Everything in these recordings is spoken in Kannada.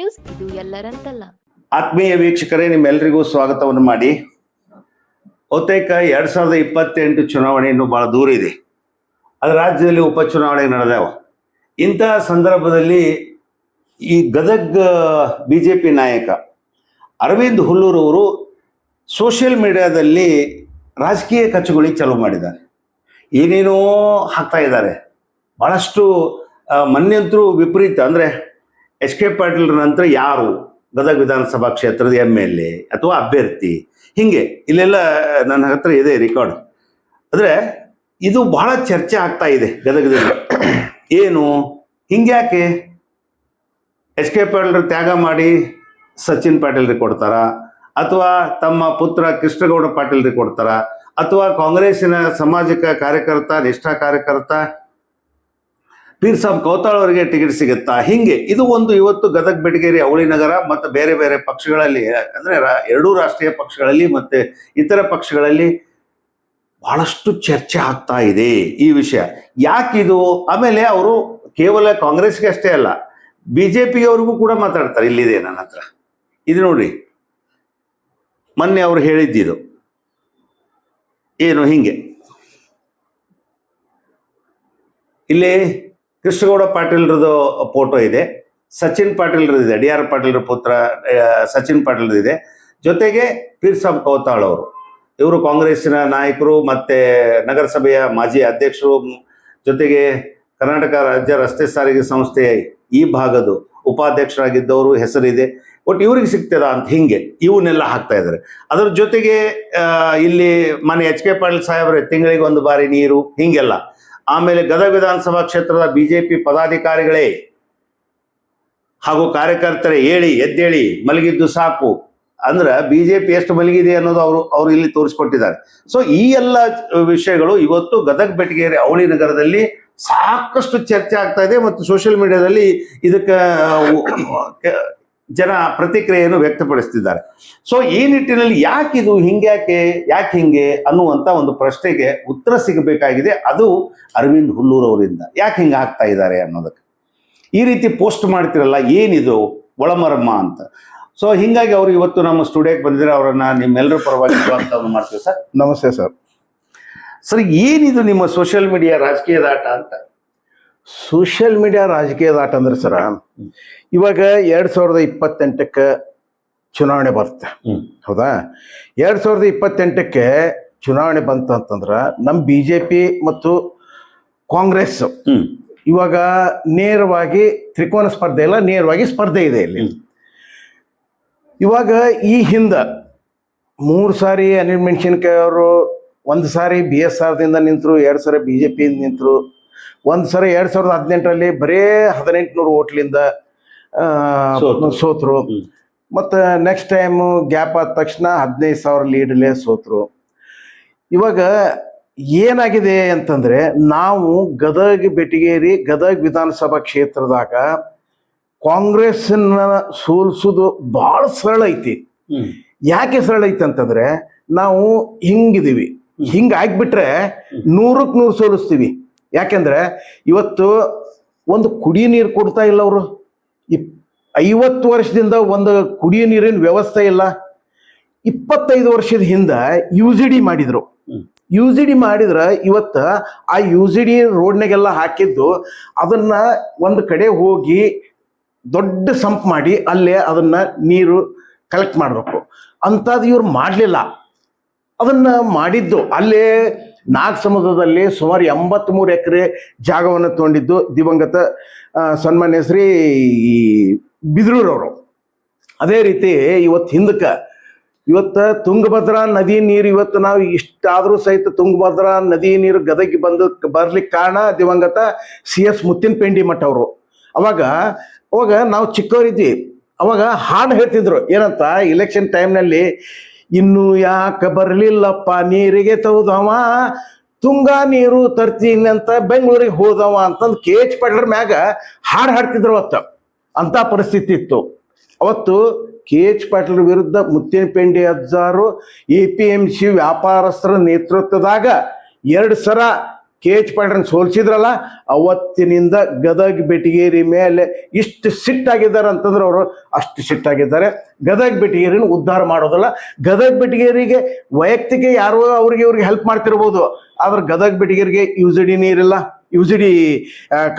ನ್ಯೂಸ್, ಇದು ಎಲ್ಲರಂತಲ್ಲ. ಆತ್ಮೀಯ ವೀಕ್ಷಕರೇ, ನಿಮ್ಮೆಲ್ಲರಿಗೂ ಸ್ವಾಗತವನ್ನು ಮಾಡಿ. ಬಹುತೇಕ 2028 ಚುನಾವಣೆ ಇನ್ನೂ ಭಾಳ ದೂರ ಇದೆ. ಅದು ರಾಜ್ಯದಲ್ಲಿ ಉಪಚುನಾವಣೆ ನಡೆದವ. ಇಂತಹ ಸಂದರ್ಭದಲ್ಲಿ ಈ ಗದಗ BJP ನಾಯಕ ಅರವಿಂದ್ ಹುಲ್ಲೂರವರು ಸೋಷಿಯಲ್ ಮೀಡಿಯಾದಲ್ಲಿ ರಾಜಕೀಯ ಕಚಗುಳಿ ಚಾಲೂ ಮಾಡಿದ್ದಾರೆ. ಏನೇನೋ ಹಾಕ್ತಾ ಇದ್ದಾರೆ. ಭಾಳಷ್ಟು ಮೊನ್ನೆಂತರೂ ವಿಪರೀತ, ಅಂದರೆ HK ಪಾಟೀಲ್ರ ನಂತರ ಯಾರು ಗದಗ ವಿಧಾನಸಭಾ ಕ್ಷೇತ್ರದ MLA ಅಥವಾ ಅಭ್ಯರ್ಥಿ, ಹೀಗೆ ಇಲ್ಲೆಲ್ಲ ನನ್ನ ಹತ್ರ ಇದೆ ರೆಕಾರ್ಡ್. ಅಂದರೆ ಇದು ಬಹಳ ಚರ್ಚೆ ಆಗ್ತಾ ಇದೆ ಗದಗದಲ್ಲಿ. ಏನು ಹಿಂಗ್ಯಾಕೆ HK ಪಾಟೀಲ್ರ ತ್ಯಾಗ ಮಾಡಿ ಸಚಿನ್ ಪಾಟೀಲ್ರಿಗೆ ಕೊಡ್ತಾರ, ಅಥವಾ ತಮ್ಮ ಪುತ್ರ ಕೃಷ್ಣಗೌಡ ಪಾಟೀಲ್ರಿಗೆ ಕೊಡ್ತಾರ, ಅಥವಾ ಕಾಂಗ್ರೆಸ್ಸಿನ ಸಾಮಾಜಿಕ ಕಾರ್ಯಕರ್ತ, ನಿಷ್ಠಾ ಕಾರ್ಯಕರ್ತ ಪೀರ್ ಸಾಬ್ ಕೌತಾಳ್ ಅವರಿಗೆ ಟಿಕೆಟ್ ಸಿಗುತ್ತಾ? ಹಿಂಗೆ ಇದು ಒಂದು ಇವತ್ತು ಗದಗ, ಬೆಟಗೇರಿ, ಅವಳಿ ನಗರ ಮತ್ತು ಬೇರೆ ಬೇರೆ ಪಕ್ಷಗಳಲ್ಲಿ, ಅಂದರೆ ಎರಡೂ ರಾಷ್ಟ್ರೀಯ ಪಕ್ಷಗಳಲ್ಲಿ ಮತ್ತು ಇತರ ಪಕ್ಷಗಳಲ್ಲಿ ಬಹಳಷ್ಟು ಚರ್ಚೆ ಆಗ್ತಾ ಇದೆ ಈ ವಿಷಯ. ಯಾಕಿದು? ಆಮೇಲೆ ಅವರು ಕೇವಲ ಕಾಂಗ್ರೆಸ್ಗೆ ಅಷ್ಟೇ ಅಲ್ಲ, BJPಯವ್ರಿಗೂ ಕೂಡ ಮಾತಾಡ್ತಾರೆ. ಇಲ್ಲಿದೆ ನನ್ನ ಹತ್ರ, ಇದು ನೋಡಿ, ಮೊನ್ನೆ ಅವರು ಹೇಳಿದ್ದಿದು ಏನು, ಹಿಂಗೆ ಇಲ್ಲಿ ಕೃಷ್ಣಗೌಡ ಪಾಟೀಲ್ರದ್ದು ಫೋಟೋ ಇದೆ, ಸಚಿನ್ ಪಾಟೀಲ್ರದ್ದು ಇದೆ, DR ಪಾಟೀಲ್ರ ಪುತ್ರ ಸಚಿನ್ ಪಾಟೀಲ್ರದ್ದು ಇದೆ, ಜೊತೆಗೆ ಪೀರ್ ಸಾಬ್ ಕೌತಾಳ್ ಅವರು, ಇವರು ಕಾಂಗ್ರೆಸ್ಸಿನ ನಾಯಕರು ಮತ್ತು ನಗರಸಭೆಯ ಮಾಜಿ ಅಧ್ಯಕ್ಷರು, ಜೊತೆಗೆ ಕರ್ನಾಟಕ ರಾಜ್ಯ ರಸ್ತೆ ಸಾರಿಗೆ ಸಂಸ್ಥೆ ಈ ಭಾಗದ ಉಪಾಧ್ಯಕ್ಷರಾಗಿದ್ದವರು ಹೆಸರಿದೆ. ಒಟ್ಟು ಇವ್ರಿಗೆ ಸಿಗ್ತದ ಅಂತ ಹಿಂಗೆ ಇವನ್ನೆಲ್ಲ ಹಾಕ್ತಾ ಇದ್ದಾರೆ. ಅದರ ಜೊತೆಗೆ ಇಲ್ಲಿ ಮನೆ HK ಪಾಟೀಲ್ ಸಾಹೇಬ್ರೆ ತಿಂಗಳಿಗೆ ಒಂದು ಬಾರಿ ನೀರು, ಹಿಂಗೆಲ್ಲ. ಆಮೇಲೆ ಗದಗ ವಿಧಾನಸಭಾ ಕ್ಷೇತ್ರದ BJP ಪದಾಧಿಕಾರಿಗಳೇ ಹಾಗೂ ಕಾರ್ಯಕರ್ತರೇ ಎದ್ದೇಳಿ ಮಲಗಿದ್ದು ಸಾಕು, ಅಂದ್ರೆ BJP ಎಷ್ಟು ಮಲಗಿದೆ ಅನ್ನೋದು ಅವರು ಇಲ್ಲಿ ತೋರಿಸ್ಕೊಟ್ಟಿದ್ದಾರೆ. ಸೊ ಈ ಎಲ್ಲ ವಿಷಯಗಳು ಇವತ್ತು ಗದಗ, ಬೆಟಗೇರಿ, ಅವಳಿ ನಗರದಲ್ಲಿ ಸಾಕಷ್ಟು ಚರ್ಚೆ ಆಗ್ತಾ ಇದೆ ಮತ್ತು ಸೋಷಿಯಲ್ ಮೀಡಿಯಾದಲ್ಲಿ ಇದಕ್ಕೆ ಜನ ಪ್ರತಿಕ್ರಿಯೆಯನ್ನು ವ್ಯಕ್ತಪಡಿಸ್ತಿದ್ದಾರೆ. ಸೊ ಈ ನಿಟ್ಟಿನಲ್ಲಿ ಯಾಕಿದು ಯಾಕೆ ಹಿಂಗೆ ಅನ್ನುವಂಥ ಒಂದು ಪ್ರಶ್ನೆಗೆ ಉತ್ತರ ಸಿಗಬೇಕಾಗಿದೆ. ಅದು ಅರವಿಂದ್ ಹುಲ್ಲೂರವರಿಂದ ಯಾಕೆ ಹಿಂಗೆ ಆಗ್ತಾ ಇದ್ದಾರೆ ಅನ್ನೋದಕ್ಕೆ. ಈ ರೀತಿ ಪೋಸ್ಟ್ ಮಾಡ್ತಿರಲ್ಲ, ಏನಿದು ಒಳಮರಮ್ಮ ಅಂತ. ಸೊ ಹಿಂಗಾಗಿ ಅವರು ಇವತ್ತು ನಮ್ಮ ಸ್ಟುಡಿಯೋಕ್ಕೆ ಬಂದಿದ್ದಾರೆ. ಅವರನ್ನ ನಿಮ್ಮೆಲ್ಲರ ಪರವಾಗಿ ಸ್ವಾಗತವನ್ನು ಮಾಡ್ತೀವಿ ಸರ್. ನಮಸ್ತೆ ಸರ್. ಸರ್, ಏನಿದು ನಿಮ್ಮ ಸೋಷಿಯಲ್ ಮೀಡಿಯಾ ರಾಜಕೀಯದ ಆಟ ಅಂತ? ಸೋಷಿಯಲ್ ಮೀಡಿಯಾ ರಾಜಕೀಯದ ಆಟ ಅಂದ್ರೆ ಸರ, ಇವಾಗ 2028ಕ್ಕೆ ಚುನಾವಣೆ ಬರುತ್ತೆ, ಹೌದಾ? 2028ಕ್ಕೆ ಚುನಾವಣೆ ಬಂತು ಅಂತಂದ್ರೆ ನಮ್ಮ BJP ಮತ್ತು ಕಾಂಗ್ರೆಸ್ ಇವಾಗ ನೇರವಾಗಿ ತ್ರಿಕೋನ ಸ್ಪರ್ಧೆ ಇಲ್ಲ, ನೇರವಾಗಿ ಸ್ಪರ್ಧೆ ಇದೆ ಇಲ್ಲಿ. ಇವಾಗ ಈ ಹಿಂದೆ 3 ಸಾರಿ ಅನಿಲ್ ಮೆಣಸಿನಕಾಯಿ ಅವರು, 1 ಸಾರಿ BSRದಿಂದ ನಿಂತರು, 2 ಸಾರಿ BJP ನಿಂತರು, 1 ಸಾರಿ 2018ರಲ್ಲಿ ಬರೇ 1800 ಓಟ್ಲಿಂದ ಸೋತರು. ಮತ್ತು ನೆಕ್ಸ್ಟ್ ಟೈಮು ಗ್ಯಾಪ್ ಆದ ತಕ್ಷಣ 15,000 ಲೀಡ್ಲೇ ಸೋತರು. ಇವಾಗ ಏನಾಗಿದೆ ಅಂತಂದರೆ, ನಾವು ಗದಗ, ಬೆಟಗೇರಿ, ಗದಗ ವಿಧಾನಸಭಾ ಕ್ಷೇತ್ರದಾಗ ಕಾಂಗ್ರೆಸ್ನ ಸೋಲಿಸೋದು ಭಾಳ ಸರಳ ಐತಿ. ಯಾಕೆ ಸರಳ ಐತಿ ಅಂತಂದರೆ, ನಾವು ಹಿಂಗಿದೀವಿ, ಹಿಂಗೆ ಆಗಿಬಿಟ್ರೆ 100ಕ್ಕೆ 100 ಸೋಲಿಸ್ತೀವಿ. ಯಾಕೆಂದರೆ ಇವತ್ತು ಒಂದು ಕುಡಿಯೋ ನೀರು ಕೊಡ್ತಾ ಇಲ್ಲ ಅವರು. 50 ವರ್ಷದಿಂದ ಒಂದು ಕುಡಿಯೋ ನೀರಿನ ವ್ಯವಸ್ಥೆ ಇಲ್ಲ. 25 ವರ್ಷದ ಹಿಂದೆ UGD ಮಾಡಿದ್ರು. UGD ಮಾಡಿದ್ರೆ ಇವತ್ತು ಆ UGD ರೋಡ್ನಾಗೆಲ್ಲ ಹಾಕಿದ್ದು, ಅದನ್ನ ಒಂದು ಕಡೆ ಹೋಗಿ ದೊಡ್ಡ ಸಂಪ್ ಮಾಡಿ ಅಲ್ಲೇ ಅದನ್ನ ನೀರು ಕಲೆಕ್ಟ್ ಮಾಡಬೇಕು. ಅಂಥದ್ದು ಇವ್ರು ಮಾಡಲಿಲ್ಲ. ಅದನ್ನು ಮಾಡಿದ್ದು ಅಲ್ಲೇ ನಾಗಸಮುದ್ರದಲ್ಲಿ ಸುಮಾರು 83 ಎಕರೆ ಜಾಗವನ್ನು ತೊಗೊಂಡಿದ್ದು ದಿವಂಗತ ಸನ್ಮಾನ್ಯ ಶ್ರೀ ಬಿದ್ರೂರವರು. ಅದೇ ರೀತಿ ಇವತ್ತು ತುಂಗಭದ್ರಾ ನದಿ ನೀರು, ಇವತ್ತು ನಾವು ಇಷ್ಟಾದರೂ ಸಹಿತ ತುಂಗಭದ್ರಾ ನದಿ ನೀರು ಗದಗಿ ಬರ್ಲಿಕ್ಕೆ ಕಾರಣ ದಿವಂಗತ CS ಮುತ್ತಿನಪೆಂಡಿ ಮಠ ಅವರು. ಅವಾಗ ನಾವು ಚಿಕ್ಕವರಿದ್ವಿ, ಅವಾಗ ಹಾಡು ಹೇಳ್ತಿದ್ರು ಏನಂತ, ಇಲೆಕ್ಷನ್ ಟೈಮ್ನಲ್ಲಿ, ಇನ್ನು ಯಾಕೆ ಬರಲಿಲ್ಲಪ್ಪ ನೀರಿಗೆ ತೌದವ, ತುಂಗಾ ನೀರು ತರ್ತೀನಿ ಅಂತ ಬೆಂಗಳೂರಿಗೆ ಹೋದವ ಅಂತಂದು KH ಪಾಟೀಲ್ರ ಮ್ಯಾಗ ಹಾಡು ಹಾಡ್ತಿದ್ರು. ಅಂಥ ಪರಿಸ್ಥಿತಿ ಇತ್ತು ಅವತ್ತು. KH ಪಾಟೀಲ್ ವಿರುದ್ಧ ಮುತ್ತಿನಪೆಂಡಿ ಅಜ್ಜಾರು APMC ವ್ಯಾಪಾರಸ್ಥರ ನೇತೃತ್ವದಾಗ 2 ಸಲ KH ಪಾಟೀಲ್ ಸೋಲ್ಸಿದ್ರಲ್ಲ, ಅವತ್ತಿನಿಂದ ಗದಗ್ ಬೆಟಗೇರಿ ಮೇಲೆ ಇಷ್ಟು ಸಿಟ್ಟಾಗಿದ್ದಾರೆ ಅಂತಂದ್ರೆ ಅವರು ಅಷ್ಟು ಸಿಟ್ಟಾಗಿದ್ದಾರೆ. ಗದಗ್ ಬೆಟಗೇರಿನ ಉದ್ಧಾರ ಮಾಡೋದಲ್ಲ. ಗದಗ್ ಬೆಟಗೇರಿಗೆ ವೈಯಕ್ತಿಕ ಯಾರೋ ಇವ್ರಿಗೆ ಹೆಲ್ಪ್ ಮಾಡ್ತಿರ್ಬೋದು, ಆದ್ರೆ ಗದಗ್ ಬೆಟಗೇರಿಗೆ UGD ನೀರಿಲ್ಲ, UGD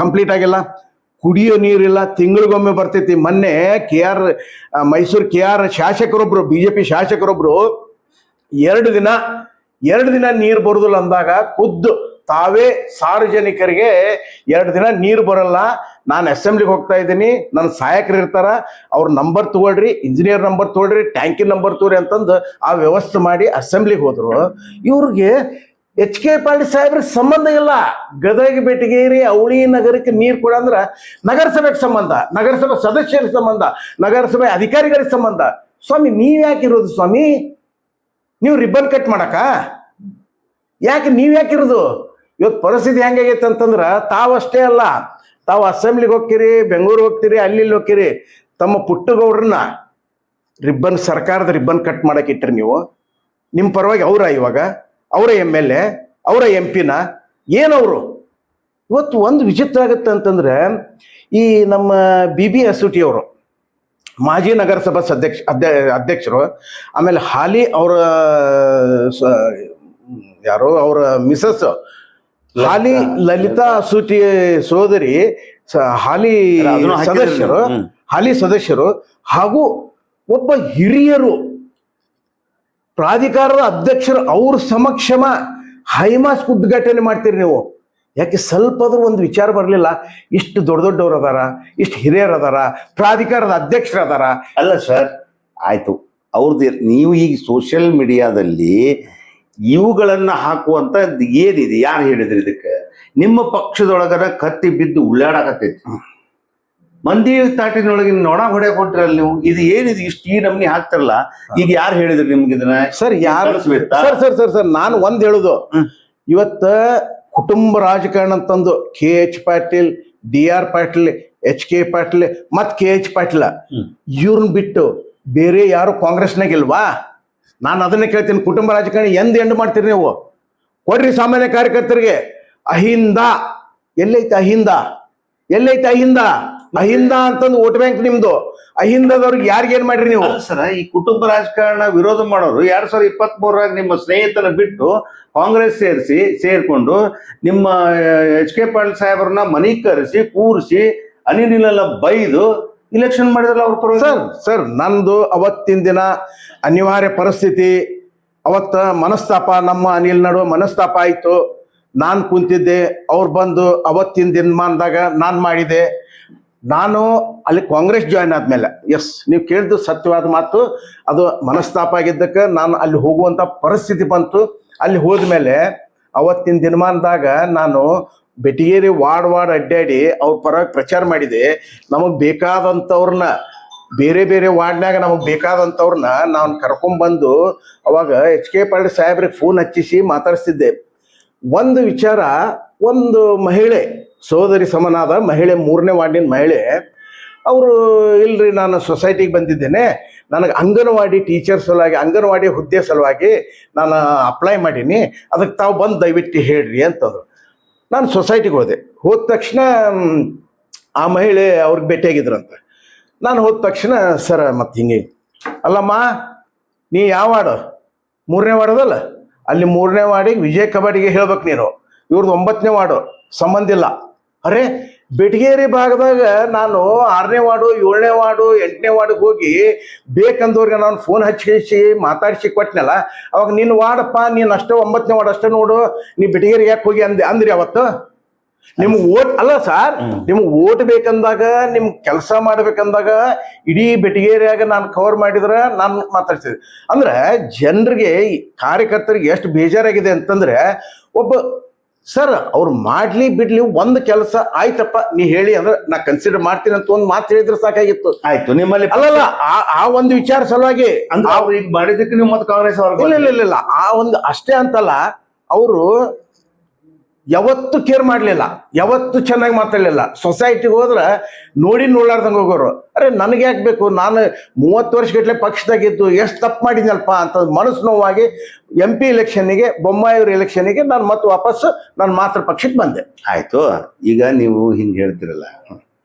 ಕಂಪ್ಲೀಟ್ ಆಗಿಲ್ಲ, ಕುಡಿಯೋ ನೀರಿಲ್ಲ, ತಿಂಗಳಿಗೊಮ್ಮೆ ಬರ್ತೈತಿ. ಮೊನ್ನೆ ಮೈಸೂರು KR ಶಾಸಕರೊಬ್ರು, BJP ಶಾಸಕರೊಬ್ರು ಎರಡು ದಿನ ನೀರು ಬರುದಿಲ್ಲ ಅಂದಾಗ ಖುದ್ದು ತಾವೇ ಸಾರ್ವಜನಿಕರಿಗೆ 2 ದಿನ ನೀರು ಬರಲ್ಲ, ನಾನು ಅಸೆಂಬ್ಲಿಗೆ ಹೋಗ್ತಾ ಇದ್ದೀನಿ, ನನ್ನ ಸಹಾಯಕರು ಇರ್ತಾರ, ಅವ್ರ ನಂಬರ್ ತಗೊಳ್ರಿ, ಇಂಜಿನಿಯರ್ ನಂಬರ್ ತಗೊಳ್ರಿ, ಟ್ಯಾಂಕಿನ ನಂಬರ್ ತಗೊಳ್ರಿ ಅಂತಂದು ಆ ವ್ಯವಸ್ಥೆ ಮಾಡಿ ಅಸೆಂಬ್ಲಿಗೆ ಹೋದ್ರು. ಇವ್ರಿಗೆ HK ಪಾಟೀಲ್ ಸಾಹೇಬ್ರಿಗೆ ಸಂಬಂಧ ಇಲ್ಲ. ಗದಗ ಬೆಟಗೇರಿ ಅವಳಿ ನಗರಕ್ಕೆ ನೀರು ಕೊಡ ಅಂದ್ರ ನಗರಸಭೆಗೆ ಸಂಬಂಧ, ನಗರಸಭೆ ಸದಸ್ಯರಿಗೆ ಸಂಬಂಧ, ನಗರಸಭೆ ಅಧಿಕಾರಿಗಳಿಗೆ ಸಂಬಂಧ. ಸ್ವಾಮಿ ನೀವ್ ಯಾಕಿರೋದು ಸ್ವಾಮಿ? ನೀವು ರಿಬ್ಬನ್ ಕಟ್ ಮಾಡಕ ಯಾಕೆ ನೀವ್ ಯಾಕಿರೋದು? ಇವತ್ತು ಪರಿಸ್ಥಿತಿ ಹೆಂಗಾಗೈತೆ ಅಂತಂದ್ರ ತಾವಷ್ಟೇ ಅಲ್ಲ, ತಾವು ಅಸೆಂಬ್ಲಿಗೆ ಹೋಗ್ತೀರಿ, ಬೆಂಗಳೂರು ಹೋಗ್ತೀರಿ, ಅಲ್ಲಿ ಹೋಗ್ತೀರಿ, ತಮ್ಮ ಪುಟ್ಟಗೌಡ್ರನ್ನ ಸರ್ಕಾರದ ರಿಬ್ಬನ್ ಕಟ್ ಮಾಡಕ್ ಇಟ್ರಿ ನೀವು. ನಿಮ್ಮ ಪರವಾಗಿ ಇವಾಗ ಅವರ MLA, ಅವರ MP ಏನವರು? ಇವತ್ತು ಒಂದು ವಿಚಿತ್ರ ಆಗುತ್ತೆ ಅಂತಂದ್ರೆ, ಈ ನಮ್ಮ BB ಅಸೂಟಿ ಅವರು ಮಾಜಿ ನಗರಸಭಾ ಅಧ್ಯಕ್ಷರು, ಆಮೇಲೆ ಹಾಲಿ ಅವರ ಯಾರೋ ಅವರ ಮಿಸಸ್ ಹಾಲಿ ಲಲಿತಾ ಅಸೂಟಿ ಸೋದರಿ, ಹಾಲಿ ಸದಸ್ಯರು ಹಾಗೂ ಒಬ್ಬ ಹಿರಿಯರು ಪ್ರಾಧಿಕಾರದ ಅಧ್ಯಕ್ಷರು ಅವ್ರ ಸಮಕ್ಷಮ ಹೈಮಾಸ್ ಉದ್ಘಾಟನೆ ಮಾಡ್ತೀರಿ ನೀವು. ಯಾಕೆ ಸ್ವಲ್ಪ ಆದ್ರೂ ಒಂದು ವಿಚಾರ ಬರಲಿಲ್ಲ? ಇಷ್ಟು ದೊಡ್ಡವ್ರು ಅದಾರ, ಇಷ್ಟು ಹಿರಿಯರು ಅದಾರ, ಪ್ರಾಧಿಕಾರದ ಅಧ್ಯಕ್ಷರು ಅದಾರ. ಅಲ್ಲ ಸರ್, ಆಯ್ತು ಅವ್ರದ್ದು. ನೀವು ಈಗ ಸೋಷಿಯಲ್ ಮೀಡಿಯಾದಲ್ಲಿ ಇವುಗಳನ್ನ ಹಾಕುವಂತ ಏನಿದೆ? ಯಾರು ಹೇಳಿದ್ರಿ ಇದಕ್ಕೆ? ನಿಮ್ಮ ಪಕ್ಷದೊಳಗನ ಕತ್ತಿ ಬಿದ್ದು ಉಳ್ಳಾಡಕತ್ತೈತಿ. ಮಂದಿ ತಾಟಿನೊಳಗಿನ ನೊಣ ಹೊಡೆ ಕೊಟ್ರಲ್ಲ ನೀವು. ಇದು ಏನಿದೆ? ಇಷ್ಟು ಈ ನಮ್ನಿ ಹಾಕ್ತಾರಲ್ಲ, ಈಗ ಯಾರು ಹೇಳಿದ್ರಿ ನಿಮ್ಗೆ ಇದನ್ನ? ಸರ್ ಯಾರು ಸರ್ ನಾನು ಒಂದ್ ಹೇಳುದು, ಇವತ್ತ ಕುಟುಂಬ ರಾಜಕಾರಣ ಅಂತಂದು KH Patil, DR Patil, HK Patil ಮತ್ KH ಪಾಟೀಲ್ ಇವ್ರನ್ನ ಬಿಟ್ಟು ಬೇರೆ ಯಾರು ಕಾಂಗ್ರೆಸ್ನಾಗ ಇಲ್ವಾ? ನಾನು ಅದನ್ನೇ ಕೇಳ್ತೀನಿ. ಕುಟುಂಬ ರಾಜಕಾರಣ ಎಂಡ್ ಮಾಡ್ತೀರಿ ನೀವು? ಕೊಡ್ರಿ ಸಾಮಾನ್ಯ ಕಾರ್ಯಕರ್ತರಿಗೆ. ಅಹಿಂದ ಎಲ್ಲೈತೆ? ಅಹಿಂದ ಅಂತಂದು ವೋಟ್ ಬ್ಯಾಂಕ್ ನಿಮ್ದು. ಅಹಿಂದದವ್ರಿಗೆ ಯಾರಿಗೇನ್ ಮಾಡ್ರಿ ನೀವು? ಸರ, ಈ ಕುಟುಂಬ ರಾಜಕಾರಣ ವಿರೋಧ ಮಾಡೋರು 2023 ನಿಮ್ಮ ಸ್ನೇಹಿತನ ಬಿಟ್ಟು ಕಾಂಗ್ರೆಸ್ ಸೇರ್ಕೊಂಡು ನಿಮ್ಮ HK ಪಾಟೀಲ್ ಸಾಹೇಬ್ರನ್ನ ಮನೆಗೆ ಕರೆಸಿ ಕೂರಿಸಿ ಅನಿಲೆಲ್ಲ ಬೈದು ಇಲೆಕ್ಷನ್ ಮಾಡಿದ್ರಲ್ಲ ಅವ್ರ ಪರವಾಗಿ. ಸರ್ ನಂದು ಅವತ್ತಿನ ದಿನ ಅನಿವಾರ್ಯ ಪರಿಸ್ಥಿತಿ, ಅವತ್ತ ಮನಸ್ತಾಪ, ನಮ್ಮ ಅನಿಲ್ ನಡುವೆ ಮನಸ್ತಾಪ ಆಯ್ತು. ನಾನು ಕುಂತಿದ್ದೆ, ಅವ್ರು ಬಂದು ಅವತ್ತಿನ ದಿನಮಾನದಾಗ ನಾನು ಮಾಡಿದೆ. ನಾನು ಅಲ್ಲಿ ಕಾಂಗ್ರೆಸ್ ಜಾಯ್ನ್ ಆದ್ಮೇಲೆ, ಎಸ್ ನೀವು ಕೇಳಿದ್ದು ಸತ್ಯವಾದ ಮಾತು, ಅದು ಮನಸ್ತಾಪ ಆಗಿದ್ದಕ್ಕೆ ನಾನು ಅಲ್ಲಿ ಹೋಗುವಂತ ಪರಿಸ್ಥಿತಿ ಬಂತು. ಅಲ್ಲಿ ಹೋದ್ಮೇಲೆ ಅವತ್ತಿನ ದಿನಮಾನದಾಗ ನಾನು ಬೆಟಗೇರಿ ವಾರ್ಡ್ ಅಡ್ಡಾಡಿ ಅವ್ರ ಪರವಾಗಿ ಪ್ರಚಾರ ಮಾಡಿದೆ. ನಮಗ್ ಬೇಕಾದಂಥವ್ರನ್ನ, ಬೇರೆ ವಾರ್ಡ್ನಾಗ ನಮಗ್ ಬೇಕಾದಂಥವ್ರನ್ನ ನಾನು ಕರ್ಕೊಂಡ್ಬಂದು ಅವಾಗ HK ಪಾಟೀಲ್ ಸಾಹೇಬ್ರಿಗೆ ಫೋನ್ ಹಚ್ಚಿಸಿ ಮಾತಾಡಿಸ್ತಿದ್ದೆ. ಒಂದು ವಿಚಾರ, ಒಂದು ಮಹಿಳೆ, ಸೋದರಿ ಸಮನಾದ ಮಹಿಳೆ, 3ನೇ ವಾರ್ಡಿನ ಮಹಿಳೆ, ಅವರು ಇಲ್ರಿ ನಾನು ಸೊಸೈಟಿಗೆ ಬಂದಿದ್ದೇನೆ, ನನಗೆ ಅಂಗನವಾಡಿ ಟೀಚರ್ ಸಲುವಾಗಿ, ಅಂಗನವಾಡಿ ಹುದ್ದೆ ಸಲುವಾಗಿ ನಾನು ಅಪ್ಲೈ ಮಾಡೀನಿ, ಅದಕ್ಕೆ ತಾವು ಬಂದು ದಯವಿಟ್ಟು ಹೇಳ್ರಿ ಅಂತಂದ್ರು. ನಾನು ಸೊಸೈಟಿಗೆ ಹೋದ ತಕ್ಷಣ ಆ ಮಹಿಳೆ ಅವ್ರಿಗೆ ಭೇಟಿಯಾಗಿದ್ರಂತ. ನಾನು ಹೋದ ತಕ್ಷಣ, ಸರ ಮತ್ತೆ ಹಿಂಗೆ, ಅಲ್ಲಮ್ಮ ನೀ ಯಾವ ವಾರ್ಡು? 3ನೇ ವಾರ್ಡ್ ಅದಲ್ಲ, ಅಲ್ಲಿ 3ನೇ ವಾರ್ಡಿಗೆ ವಿಜಯ್ ಕಬಾಡಿಗೆ ಹೇಳ್ಬೇಕು ನೀನು, ಇವ್ರದ್ದು 9ನೇ ವಾರ್ಡು, ಸಂಬಂಧ ಇಲ್ಲ. ಅರೆ ಬೆಟಗೇರಿ ಭಾಗದಾಗ ನಾನು 6ನೇ ವಾರ್ಡು, 7ನೇ ವಾರ್ಡು, 8ನೇ ವಾರ್ಡಿಗೆ ಹೋಗಿ ಬೇಕಂದವ್ರಿಗೆ ನಾನು ಫೋನ್ ಹಚ್ಚಿ ಮಾತಾಡಿಸಿ ಕೊಟ್ಟನಲ್ಲ, ಅವಾಗ ನಿನ್ನ ವಾರ್ಡಪ್ಪ, ನೀನು ಅಷ್ಟೇ 9ನೇ ವಾರ್ಡ್ ಅಷ್ಟೇ ನೋಡು, ನೀ ಬೆಟಗೇರಿಗೆ ಯಾಕೆ ಹೋಗಿ ಅಂದ್ರಿ ಅವತ್ತು? ನಿಮ್ಗೆ ಓಟ್ ಅಲ್ಲ ಸರ್, ನಿಮ್ಗೆ ಓಟ್ ಬೇಕಂದಾಗ, ನಿಮ್ ಕೆಲಸ ಮಾಡ್ಬೇಕಂದಾಗ ಇಡೀ ಬೆಟಗೇರಿಯಾಗ ನಾನು ಕವರ್ ಮಾಡಿದ್ರೆ ನಾನು ಮಾತಾಡ್ತಿದ್ದೆ. ಅಂದ್ರೆ ಜನರಿಗೆ, ಕಾರ್ಯಕರ್ತರಿಗೆ ಎಷ್ಟು ಬೇಜಾರಾಗಿದೆ ಅಂತಂದ್ರೆ, ಒಬ್ಬ ಸರ್ ಅವ್ರು ಮಾಡ್ಲಿ ಬಿಡ್ಲಿ ಒಂದು ಕೆಲಸ ಆಯ್ತಪ್ಪ ನೀ ಹೇಳಿ ಅಂದ್ರೆ ನಾ ಕನ್ಸಿಡರ್ ಮಾಡ್ತೀನಿ ಅಂತ ಒಂದು ಮಾತು ಹೇಳಿದ್ರೆ ಸಾಕಾಗಿತ್ತು. ಆಯ್ತು, ನಿಮ್ಮಲ್ಲಿ ಅಲ್ಲಲ್ಲ ಆ ಒಂದು ವಿಚಾರ ಸಲುವಾಗಿ ಮಾಡಿದಕ್ಕೆ ನೀವು ಮತ್ತೆ ಕಾಂಗ್ರೆಸ್ ಇಲ್ಲ ಆ ಒಂದು ಅಷ್ಟೇ ಅಂತಲ್ಲ, ಅವರು ಯಾವತ್ತು ಕೇರ್ ಮಾಡ್ಲಿಲ್ಲ, ಯಾವತ್ತು ಚೆನ್ನಾಗಿ ಮಾತಾಡ್ಲಿಲ್ಲ. ಸೊಸೈಟಿಗೆ ಹೋದ್ರೆ ನೋಡ್ಲಾರ್ದಂಗೆ ಹೋಗೋರು. ಅರೆ ನನಗೆ ಯಾಕೆ ಬೇಕು, ನಾನು 30 ವರ್ಷಗಟ್ಟಲೆ ಪಕ್ಷದಾಗಿದ್ದು ಎಷ್ಟು ತಪ್ಪು ಮಾಡಿದ್ನಲ್ಪ ಅಂತ ಮನಸ್ಸು ನೋವಾಗಿ MP ಎಲೆಕ್ಷನ್ನಿಗೆ, ಬೊಮ್ಮಾಯಿಯವ್ರ ಎಲೆಕ್ಷನ್ನಿಗೆ ನಾನು ಮತ್ತೆ ವಾಪಸ್ ನಾನು ಮಾತ್ರ ಪಕ್ಷಕ್ಕೆ ಬಂದೆ. ಆಯ್ತು. ಈಗ ನೀವು ಹಿಂಗೆ ಹೇಳ್ತಿರಲ್ಲ,